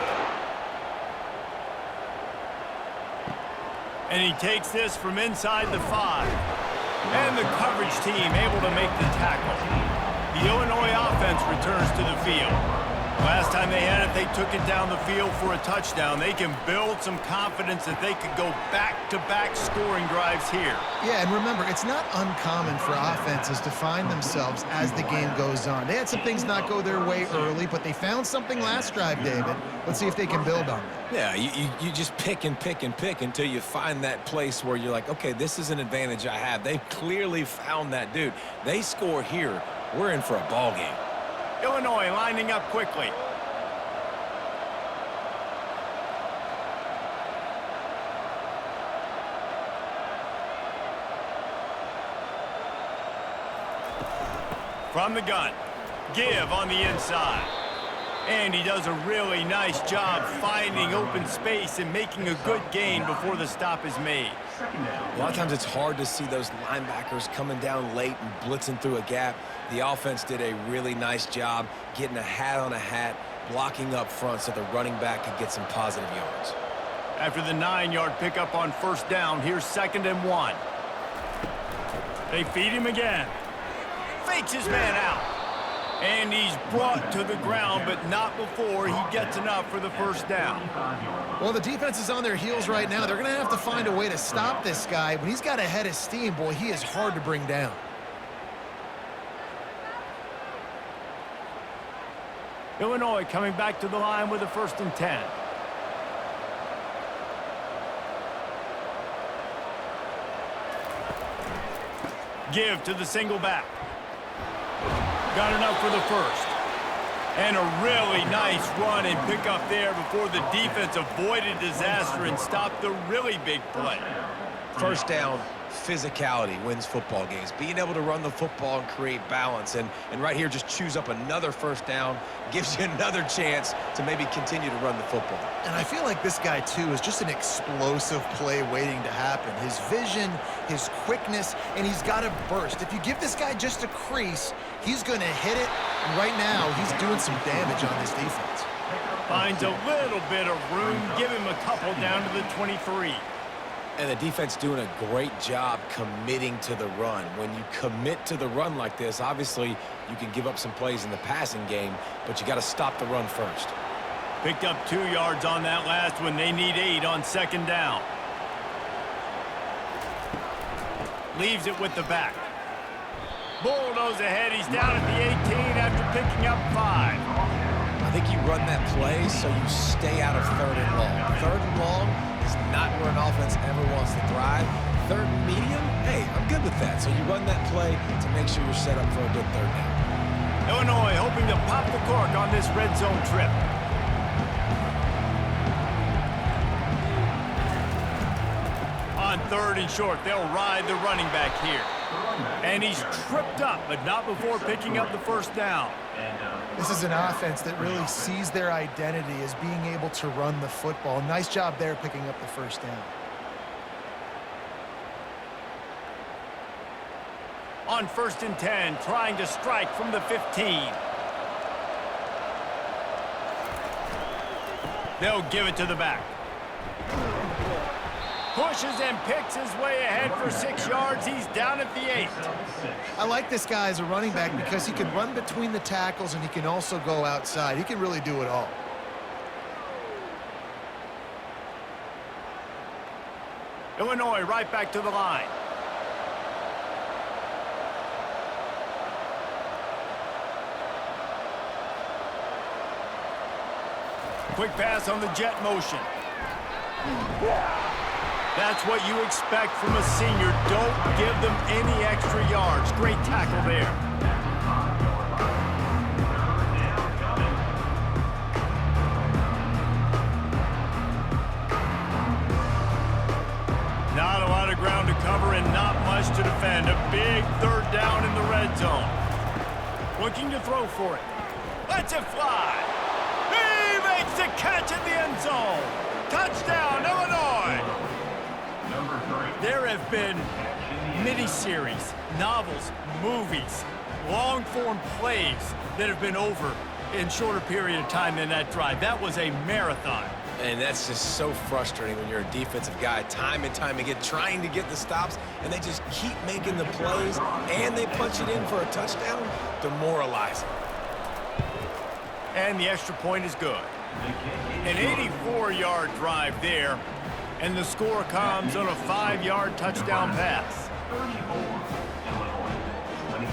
And he takes this from inside the 5. And the coverage team able to make the tackle. The Illinois offense returns to the field. Last time they had it, they took it down the field for a touchdown. They can build some confidence that they could go back-to-back scoring drives here. Yeah, and remember, it's not uncommon for offenses to find themselves as the game goes on. They had some things not go their way early, but they found something last drive, David. Let's see if they can build on that. Yeah, you just pick and pick and pick until you find that place where you're like, okay, this is an advantage I have. They've clearly found that, dude. They score here, we're in for a ball game. Illinois lining up quickly. From the gun, give on the inside. And he does a really nice job finding open space and making a good gain before the stop is made. A lot of times it's hard to see those linebackers coming down late and blitzing through a gap. The offense did a really nice job getting a hat on a hat, blocking up front so the running back could get some positive yards. After the 9-yard pickup on first down, here's 2nd and 1. They feed him again. Fakes his man out. And he's brought to the ground, but not before he gets enough for the first down. Well, the defense is on their heels right now. They're going to have to find a way to stop this guy. When he's got a head of steam, boy, he is hard to bring down. Illinois coming back to the line with a 1st and 10. Give to the single back. Got enough for the first. And a really nice run and pick up there before the defense avoided disaster and stopped the really big play. First down, physicality wins football games. Being able to run the football and create balance. And right here, just choose up another first down, gives you another chance to maybe continue to run the football. And I feel like this guy, too, is just an explosive play waiting to happen. His vision, his quickness, and he's got a burst. If you give this guy just a crease, he's going to hit it. And right now, he's doing some damage on this defense. Finds a little bit of room. Give him a couple down to the 23. And the defense doing a great job committing to the run. When you commit to the run like this, obviously you can give up some plays in the passing game, but you got to stop the run first. Picked up 2 yards on that last one. They need 8 on second down. Leaves it with the back. Bulldoze ahead. He's down at the 18 after picking up 5. I think you run that play so you stay out of 3rd and long. 3rd and long is not where an offense ever wants to thrive. 3rd and medium, hey, I'm good with that. So you run that play to make sure you're set up for a good 3rd down. Illinois hoping to pop the cork on this red zone trip. On 3rd and short, they'll ride the running back here. And he's tripped up, but not before picking up the first down. This is an offense that really sees their identity as being able to run the football. Nice job there picking up the first down. On 1st and 10, trying to strike from the 15. They'll give it to the back. Pushes and picks his way ahead for 6 yards. He's down at the 8. I like this guy as a running back because he can run between the tackles and he can also go outside. He can really do it all. Illinois right back to the line. Quick pass on the jet motion. That's what you expect from a senior. Don't give them any extra yards. Great tackle there. Not a lot of ground to cover and not much to defend. A big 3rd down in the red zone. Looking to throw for it. Lets it fly. He makes the catch in the end zone. Touchdown, Illinois. There have been mini-series, novels, movies, long-form plays that have been over in shorter period of time than that drive. That was a marathon. And that's just so frustrating when you're a defensive guy, time and time again, trying to get the stops, and they just keep making the plays, and they punch it in for a touchdown. Demoralizing. And the extra point is good. An 84-yard drive there. And the score comes on a 5-yard touchdown pass. 34, Illinois, 22.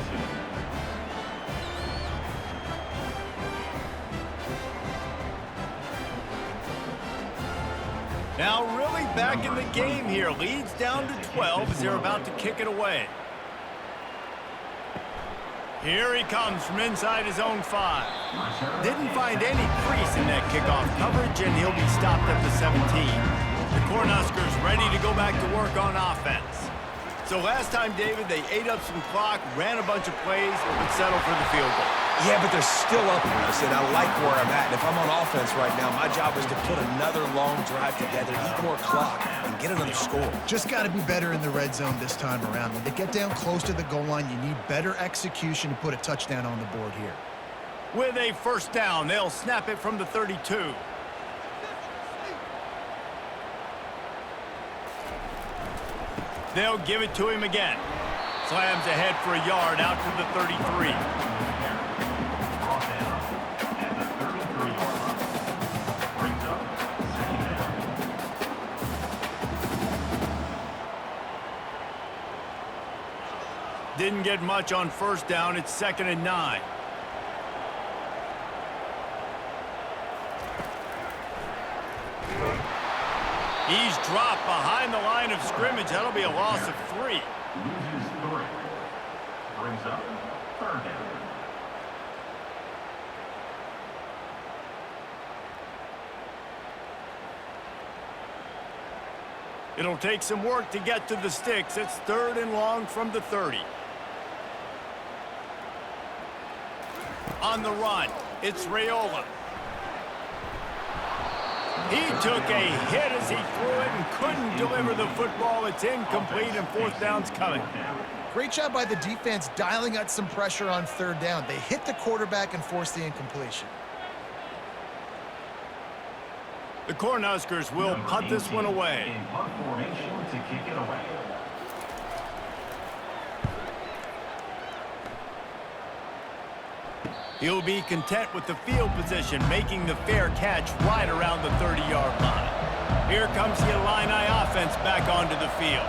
Now really back in the game here. Leads down to 12 as they're about to kick it away. Here he comes from inside his own 5. Didn't find any crease in that kickoff coverage, and he'll be stopped at the 17. The Cornhuskers ready to go back to work on offense. So last time, David, they ate up some clock, ran a bunch of plays, but settled for the field goal. Yeah, but they're still up here. I said, I like where I'm at. And if I'm on offense right now, my job is to put another long drive together, eat more clock, and get another score. Just got to be better in the red zone this time around. When they get down close to the goal line, you need better execution to put a touchdown on the board here. With a first down, they'll snap it from the 32. They'll give it to him again. Slams ahead for a yard out to the 33. Brought down at the 33-yard line. Brings up second down. Didn't get much on first down. It's 2nd and 9. He's dropped behind the line of scrimmage. That'll be a loss of 3. Loses 3. Brings up 3rd down. It'll take some work to get to the sticks. It's 3rd and long from the 30. On the run, it's Raiola. He took a hit as he threw it and couldn't deliver the football. It's incomplete, and 4th down's coming. Great job by the defense dialing out some pressure on 3rd down. They hit the quarterback and forced the incompletion. The Cornhuskers will punt this one away. In punt formation to kick it away. He'll be content with the field position, making the fair catch right around the 30-yard line. Here comes the Illini offense back onto the field.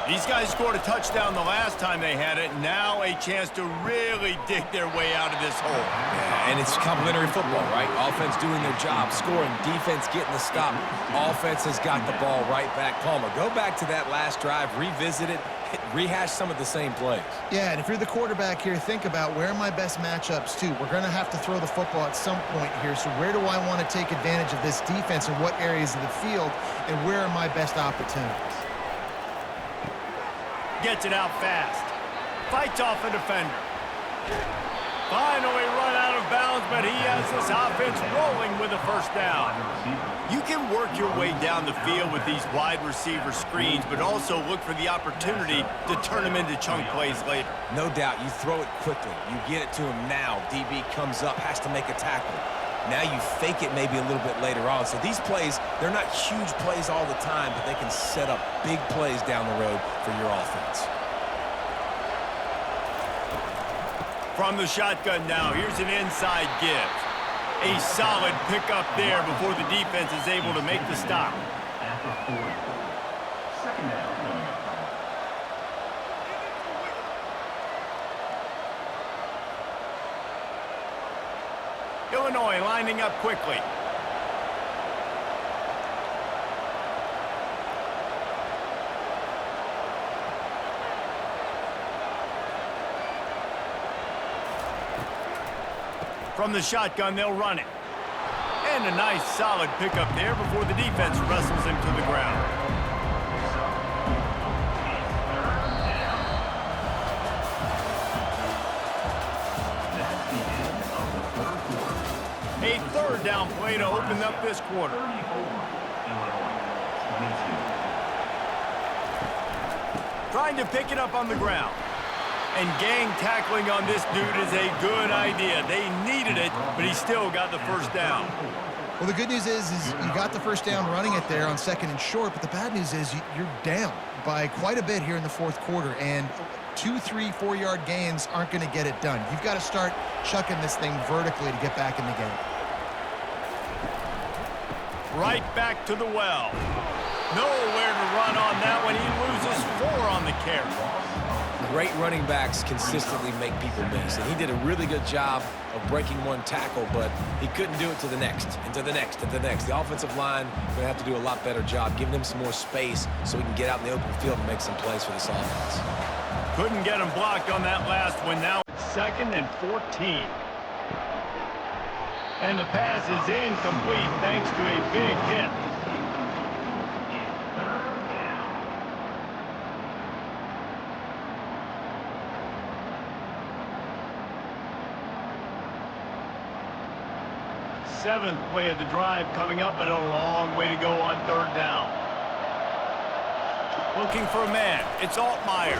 These guys scored a touchdown the last time they had it. Now a chance to really dig their way out of this hole. Yeah, and it's complementary football, right? Offense doing their job, scoring, defense getting the stop. Offense has got the ball right back. Palmer, go back to that last drive, revisit it, rehash some of the same plays. Yeah, and if you're the quarterback here, think about where are my best matchups too. We're going to have to throw the football at some point here, so where do I want to take advantage of this defense and what areas of the field, and where are my best opportunities? Gets it out fast. Fights off a defender. Finally run out of bounds, but he has this offense rolling with a 1st down. You can work your way down the field with these wide receiver screens, but also look for the opportunity to turn them into chunk plays later. No doubt, you throw it quickly. You get it to him now. DB comes up, has to make a tackle. Now you fake it maybe a little bit later on. So these plays, they're not huge plays all the time, but they can set up big plays down the road for your offense. From the shotgun now, here's an inside give. A solid pickup there before the defense is able to make the stop. At the 40. 2nd down. Illinois lining up quickly. From the shotgun, they'll run it. And a nice solid pickup there before the defense wrestles him to the ground. A 3rd down play to open up this quarter. Trying to pick it up on the ground. And gang tackling on this dude is a good idea. They needed it, but he still got the 1st down. Well, the good news is you got the 1st down running it there on 2nd and short, but the bad news is you're down by quite a bit here in the 4th quarter, and 2, 3, 4-yard gains aren't going to get it done. You've got to start chucking this thing vertically to get back in the game. Right back to the well. Nowhere to run on that one. He loses 4 on the carry. Great running backs consistently make people miss, and he did a really good job of breaking one tackle, but he couldn't do it to the next, and to the next, and to the next. The offensive line going to have to do a lot better job, giving him some more space so he can get out in the open field and make some plays for this offense. Couldn't get him blocked on that last one. Now it's 2nd and 14. And the pass is incomplete thanks to a big hit. Seventh play of the drive coming up, but a long way to go on 3rd down. Looking for a man. It's Altmaier.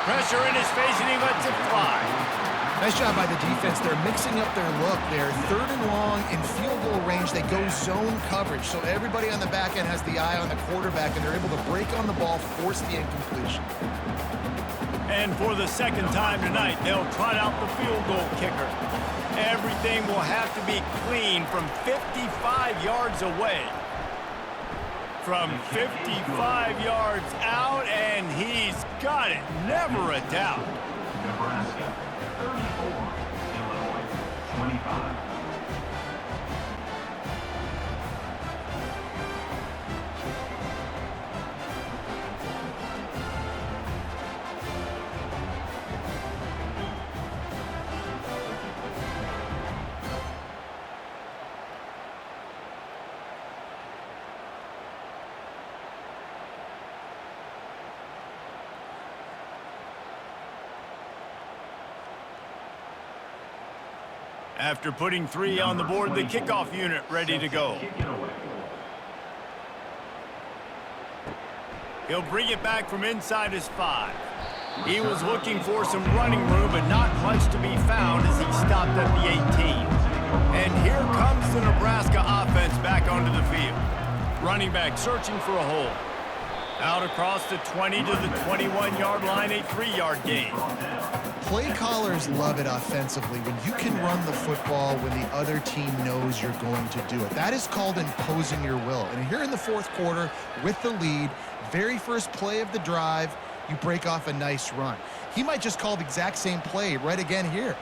Pressure in his face, and he lets it fly. Nice job by the defense. They're mixing up their look. They're 3rd and long in field goal range. They go zone coverage, so everybody on the back end has the eye on the quarterback, and they're able to break on the ball, force the incompletion. And for the 2nd time tonight, they'll trot out the field goal kicker. Everything will have to be clean from 55 yards away. From 55 yards out, and he's got it. Never a doubt. Nebraska 34, Illinois 25. After putting 3 on the board, the kickoff unit ready to go. He'll bring it back from inside his 5. He was looking for some running room, but not much to be found as he stopped at the 18. And here comes the Nebraska offense back onto the field. Running back searching for a hole. Out across the 20 to the 21-yard line, a 3-yard gain. Play callers love it offensively when you can run the football when the other team knows you're going to do it. That is called imposing your will. And here in the fourth quarter with the lead, very first play of the drive, you break off a nice run. He might just call the exact same play right again here.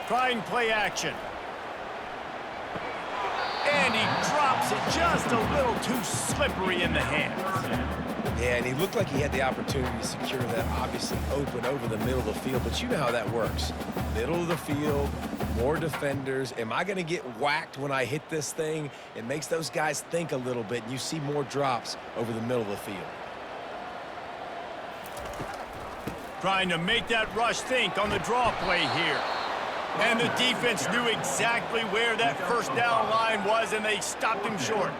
Trying play action. And he drops it just a little too slippery in the hands. Yeah, and he looked like he had the opportunity to secure that obviously open over the middle of the field, but you know how that works. Middle of the field, more defenders. Am I going to get whacked when I hit this thing? It makes those guys think a little bit, and you see more drops over the middle of the field. Trying to make that rush think on the draw play here. And the defense knew exactly where that first down line was, and they stopped him short.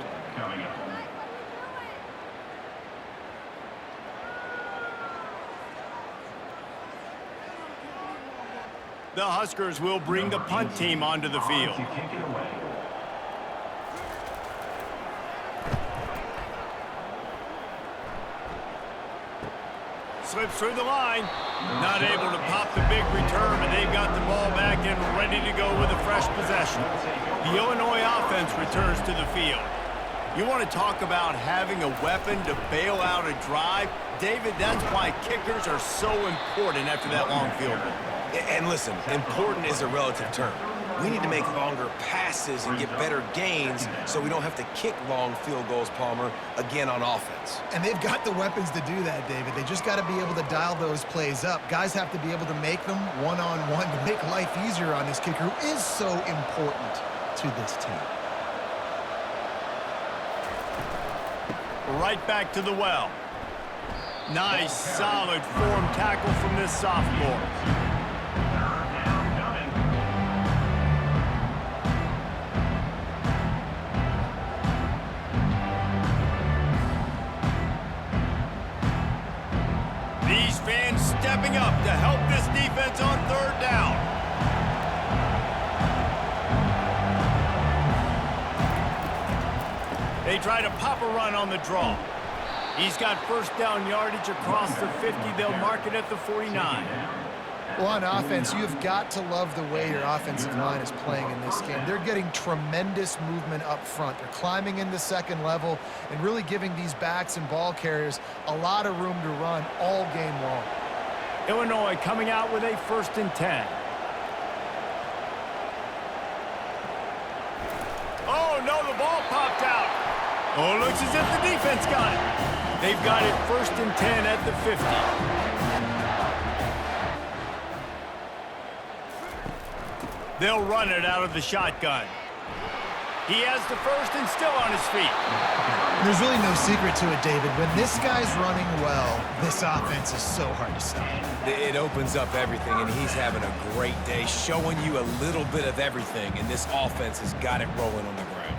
The Huskers will bring the punt team onto the field. Slips through the line. Not able to pop the big return, but they've got the ball back and ready to go with a fresh possession. The Illinois offense returns to the field. You want to talk about having a weapon to bail out a drive? David, that's why kickers are so important after that long field goal. And listen, important is a relative term. We need to make longer passes and get better gains so we don't have to kick long field goals, Palmer, again on offense. And they've got the weapons to do that, David. They just got to be able to dial those plays up. Guys have to be able to make them one-on-one to make life easier on this kicker who is so important to this team. Right back to the well. Nice, solid form tackle from this sophomore. These fans stepping up to help this defense on third down. They try to pop a run on the draw. He's got first down yardage across the 50. They'll mark it at the 49. Well, on offense, you've got to love the way your offensive line is playing in this game. They're getting tremendous movement up front. They're climbing in the second level and really giving these backs and ball carriers a lot of room to run all game long. Illinois coming out with a 1st and 10. Oh, no, the ball popped out. Oh, it looks as if the defense got it. They've got it 1st and 10 at the 50. They'll run it out of the shotgun. He has the first and still on his feet. There's really no secret to it, David. When this guy's running well, this offense is so hard to stop. It opens up everything, and he's having a great day, showing you a little bit of everything, and this offense has got it rolling on the ground.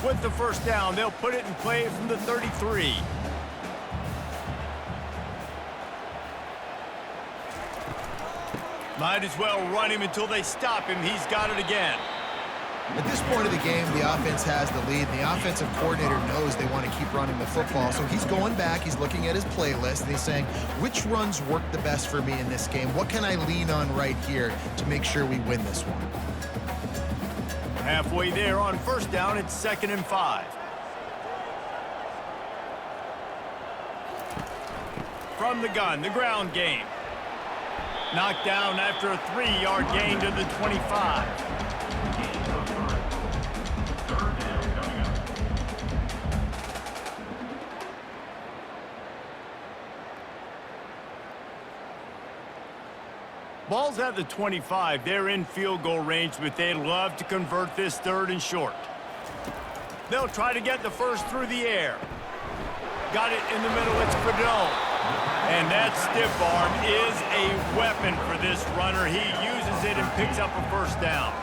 With the first down, they'll put it in play from the 33. Might as well run him until they stop him. He's got it again. At this point of the game, the offense has the lead, and the offensive coordinator knows they want to keep running the football. So he's going back, he's looking at his playlist, and he's saying, which runs work the best for me in this game? What can I lean on right here to make sure we win this one? Halfway there on first down, it's 2nd and 5. From the gun, the ground game. Knocked down after a 3-yard gain to the 25. Ball's at the 25. They're in field goal range, but they'd love to convert this 3rd and short. They'll try to get the first through the air. Got it in the middle. It's Fedot. And that stiff arm is a weapon for this runner. He uses it and picks up a first down.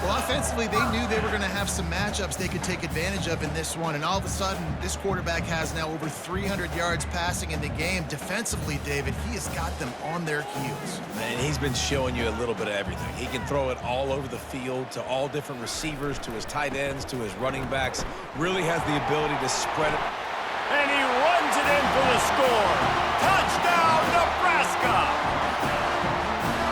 Well, offensively, they knew they were going to have some matchups they could take advantage of in this one, and all of a sudden, this quarterback has now over 300 yards passing in the game. Defensively, David, he has got them on their heels. And he's been showing you a little bit of everything. He can throw it all over the field to all different receivers, to his tight ends, to his running backs. Really has the ability to spread it. And he runs it in for the score. Touchdown, Nebraska!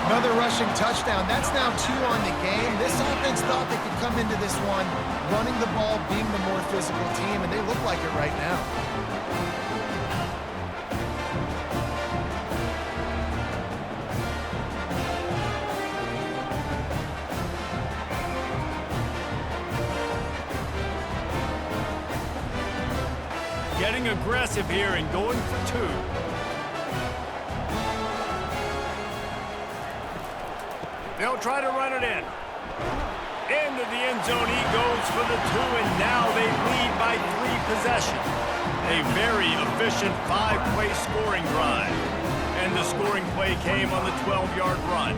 Another rushing touchdown. That's now 2 on the game. This offense thought they could come into this one running the ball, being the more physical team, and they look like it right now. Getting aggressive here and going for 2. They'll try to run it in. Into the end zone he goes for the 2, and now they lead by 3 possessions. A very efficient 5-play scoring drive. And the scoring play came on the 12-yard run.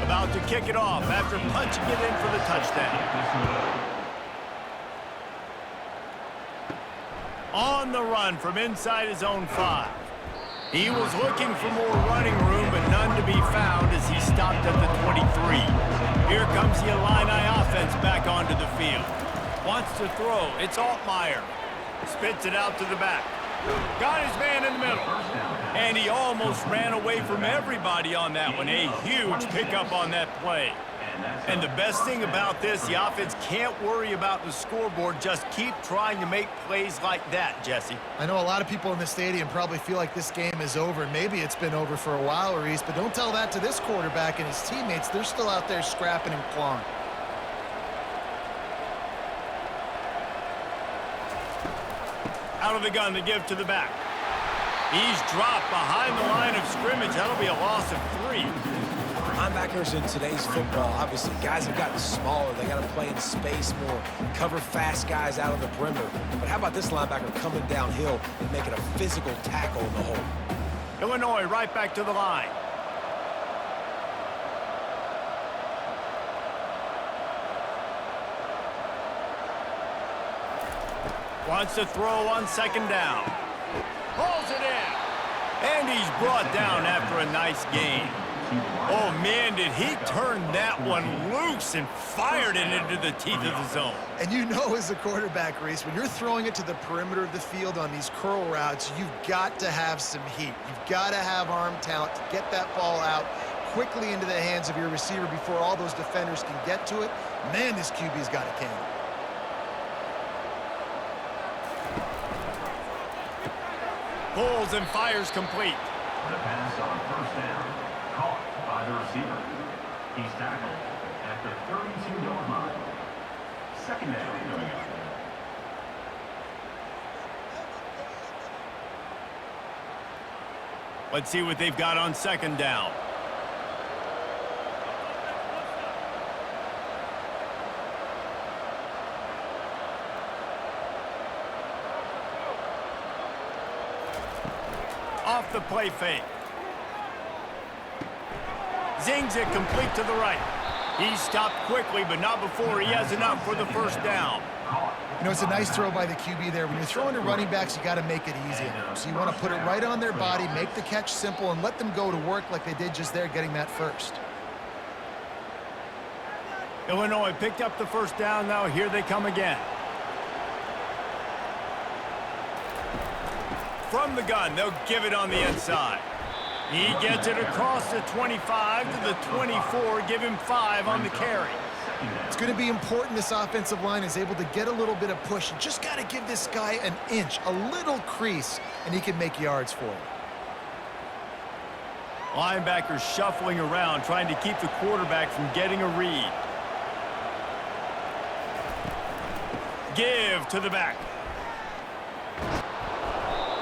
About to kick it off after punching it in for the touchdown. On the run from inside his own 5. He was looking for more running room, but none to be found as he stopped at the 23. Here comes the Illini offense back onto the field. Wants to throw. It's Altmaier. Spits it out to the back. Got his man in the middle. And he almost ran away from everybody on that one. A huge pickup on that play. And the best thing about this, the offense can't worry about the scoreboard. Just keep trying to make plays like that, Jesse. I know a lot of people in the stadium probably feel like this game is over. Maybe it's been over for a while, Reese, but don't tell that to this quarterback and his teammates. They're still out there scrapping and clawing. Out of the gun to give to the back. He's dropped behind the line of scrimmage. That'll be a loss of 3. Linebackers in today's football, obviously, guys have gotten smaller. They got to play in space more, cover fast guys out of the perimeter. But how about this linebacker coming downhill and making a physical tackle in the hole? Illinois right back to the line. Wants to throw on 2nd down. Pulls it in. And he's brought down after a nice gain. Oh, man, did he turn that one loose and fired it into the teeth of the zone. And you know as a quarterback, Reese, when you're throwing it to the perimeter of the field on these curl routes, you've got to have some heat. You've got to have arm talent to get that ball out quickly into the hands of your receiver before all those defenders can get to it. Man, this QB's got a cannon. Pulls and fires complete. The pass on 1st down. Caught by the receiver. He's tackled at the 32-yard line. 2nd down. Let's see what they've got on 2nd down. Off the play fake. Zings it complete to the right. He stopped quickly, but not before he has enough for the 1st down. You know, it's a nice throw by the QB there. When you're throwing to running backs, you got to make it easy. So you want to put it right on their body, make the catch simple, and let them go to work like they did just there, getting that 1st. Illinois picked up the 1st down. Now here they come again. From the gun, they'll give it on the inside. He gets it across the 25 to the 24, give him 5 on the carry. It's going to be important this offensive line is able to get a little bit of push. You just got to give this guy an inch, a little crease, and he can make yards for it. Linebackers shuffling around, trying to keep the quarterback from getting a read. Give to the back.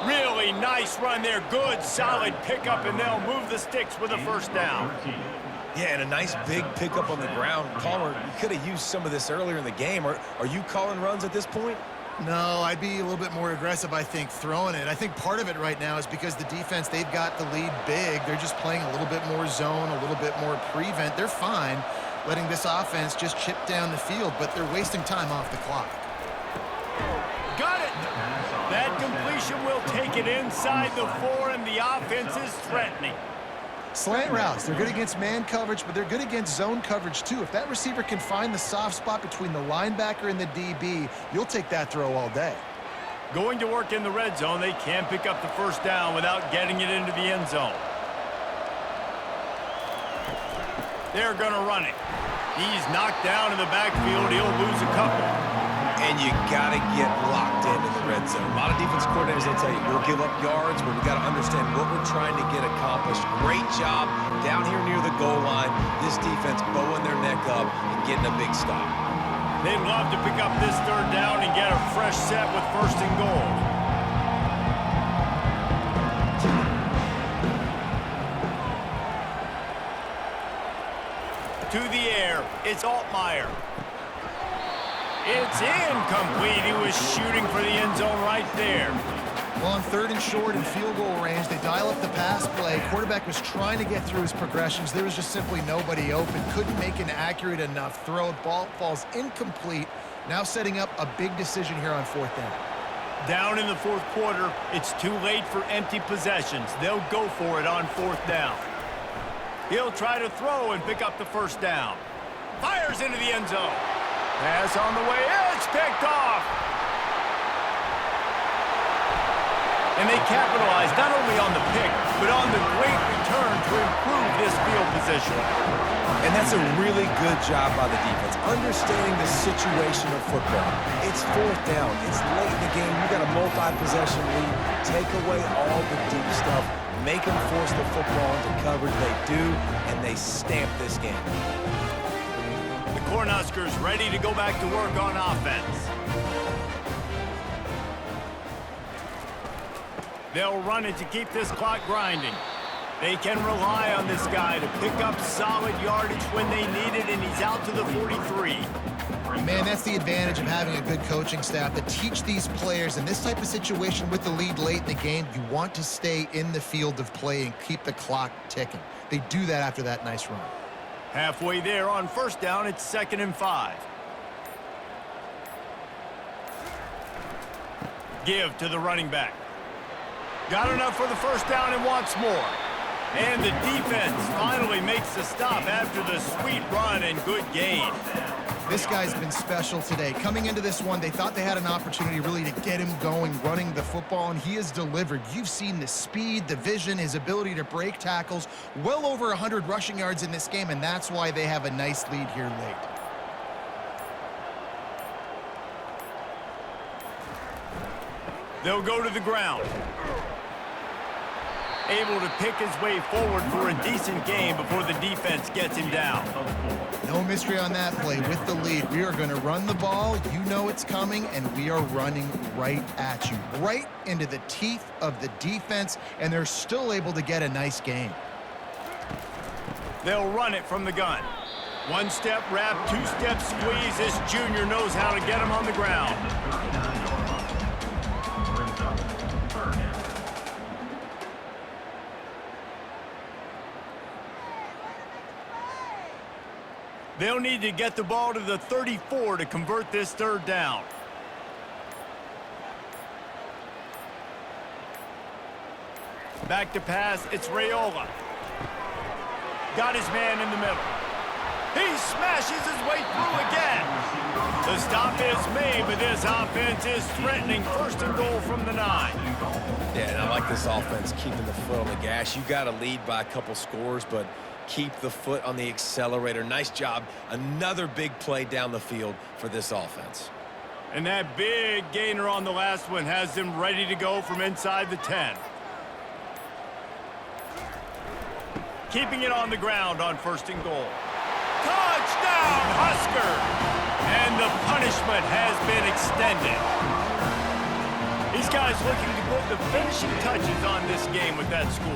Really nice run there. Good, solid pickup, and they'll move the sticks with a first down. Yeah, and a nice big pickup on the ground. Palmer, you could have used some of this earlier in the game. Are you calling runs at this point? No, I'd be a little bit more aggressive, I think, throwing it. I think part of it right now is because the defense, they've got the lead big. They're just playing a little bit more zone, a little bit more prevent. They're fine letting this offense just chip down the field, but they're wasting time off the clock. Got it. That completion will take it inside the 4, and the offense is threatening. Slant routes, they're good against man coverage, but they're good against zone coverage too. If that receiver can find the soft spot between the linebacker and the DB, you'll take that throw all day. Going to work in the red zone, they can't pick up the first down without getting it into the end zone. They're going to run it. He's knocked down in the backfield. He'll lose a couple. And you got to get locked into the red zone. A lot of defense coordinators, they'll tell you, we'll give up yards, but we got to understand what we're trying to get accomplished. Great job down here near the goal line. This defense bowing their neck up and getting a big stop. They'd love to pick up this third down and get a fresh set with first and goal. To the air, it's Altmaier. It's incomplete. He was shooting for the end zone right there. Well, on 3rd and short and field goal range, they dial up the pass play. Quarterback was trying to get through his progressions. There was just simply nobody open. Couldn't make an accurate enough throw. Ball falls incomplete. Now setting up a big decision here on 4th down. Down in the 4th quarter, it's too late for empty possessions. They'll go for it on 4th down. He'll try to throw and pick up the first down. Fires into the end zone. Pass on the way. It's picked off. And they capitalize not only on the pick, but on the great return to improve this field position. And that's a really good job by the defense, understanding the situation of football. It's 4th down. It's late in the game. You got a multi-possession lead. Take away all the deep stuff. Make them force the football into coverage. They do, and they stamp this game. The Cornhuskers ready to go back to work on offense. They'll run it to keep this clock grinding. They can rely on this guy to pick up solid yardage when they need it, and he's out to the 43. Man, that's the advantage of having a good coaching staff that teach these players in this type of situation with the lead late in the game. You want to stay in the field of play and keep the clock ticking. They do that after that nice run. Halfway there on 1st down, it's 2nd and 5. Give to the running back. Got enough for the first down and wants more. And the defense finally makes the stop after the sweet run and good gain. This guy's been special today. Coming into this one, they thought they had an opportunity really to get him going, running the football, and he has delivered. You've seen the speed, the vision, his ability to break tackles. Well over 100 rushing yards in this game, and that's why they have a nice lead here late. They'll go to the ground. Able to pick his way forward for a decent game before the defense gets him down. No mystery on that play. With the lead, we are going to run the ball. You know it's coming, and we are running right at you, right into the teeth of the defense, and they're still able to get a nice gain. They'll run it from the gun. 1-step wrap, 2-step squeeze. This junior knows how to get him on the ground. They'll need to get the ball to the 34 to convert this 3rd down. Back to pass, it's Raiola. Got his man in the middle. He smashes his way through again. The stop is made, but this offense is threatening 1st and goal from the 9. Yeah, and I like this offense keeping the foot on the gas. You got to lead by a couple scores, but keep the foot on the accelerator. Nice job. Another big play down the field for this offense. And that big gainer on the last one has them ready to go from inside the 10. Keeping it on the ground on 1st and goal. Touchdown, Husker! And the punishment has been extended. These guys looking to put the finishing touches on this game with that score.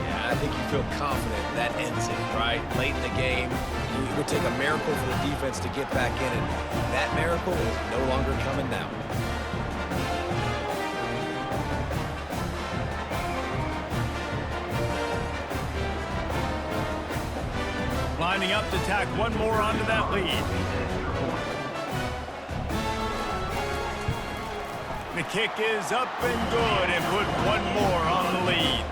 Yeah, I think you feel confident that ends it, right? Late in the game, it would take a miracle for the defense to get back in, and that miracle is no longer coming now. Lining up to tack one more onto that lead. The kick is up and good and put one more on the lead.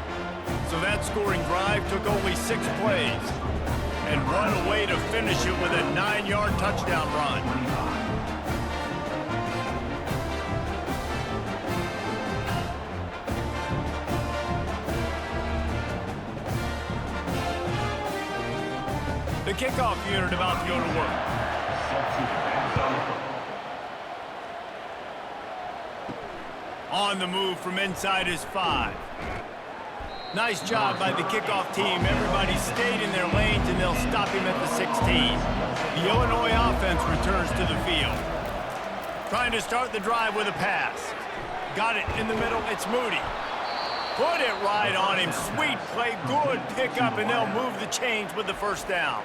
So that scoring drive took only 6 plays. And run away to finish it with a 9-yard touchdown run. The kickoff unit about to go to work. On the move from inside his 5. Nice job by the kickoff team. Everybody stayed in their lanes, and they'll stop him at the 16. The Illinois offense returns to the field. Trying to start the drive with a pass. Got it in the middle. It's Moody. Put it right on him. Sweet play. Good pickup, and they'll move the chains with the first down.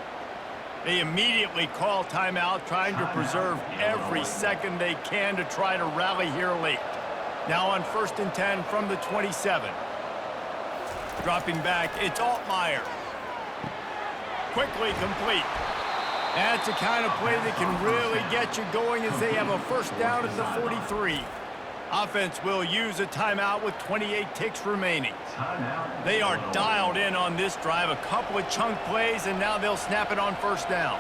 They immediately call timeout, trying to preserve every second they can to try to rally here late. Now on 1st and 10 from the 27. Dropping back, it's Altmaier. Quickly complete. That's the kind of play that can really get you going as they have a first down at the 43. Offense will use a timeout with 28 ticks remaining. They are dialed in on this drive. A couple of chunk plays, and now they'll snap it on first down.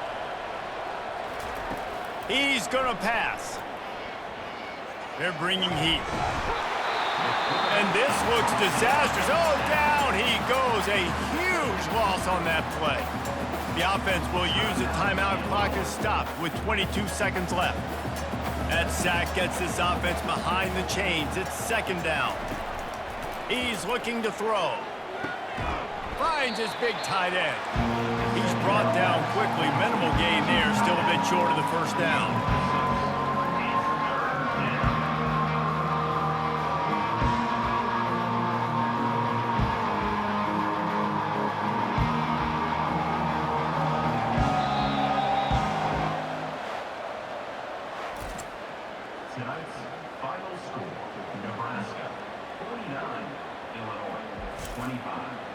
He's going to pass. They're bringing heat. And this looks disastrous. Oh, down he goes. A huge loss on that play. The offense will use a timeout. Clock is stopped with 22 seconds left. That sack gets this offense behind the chains. It's 2nd down. He's looking to throw. Finds his big tight end. He's brought down quickly. Minimal gain there. Still a bit short of the first down. Tonight's final score, Nebraska 49, Illinois 25.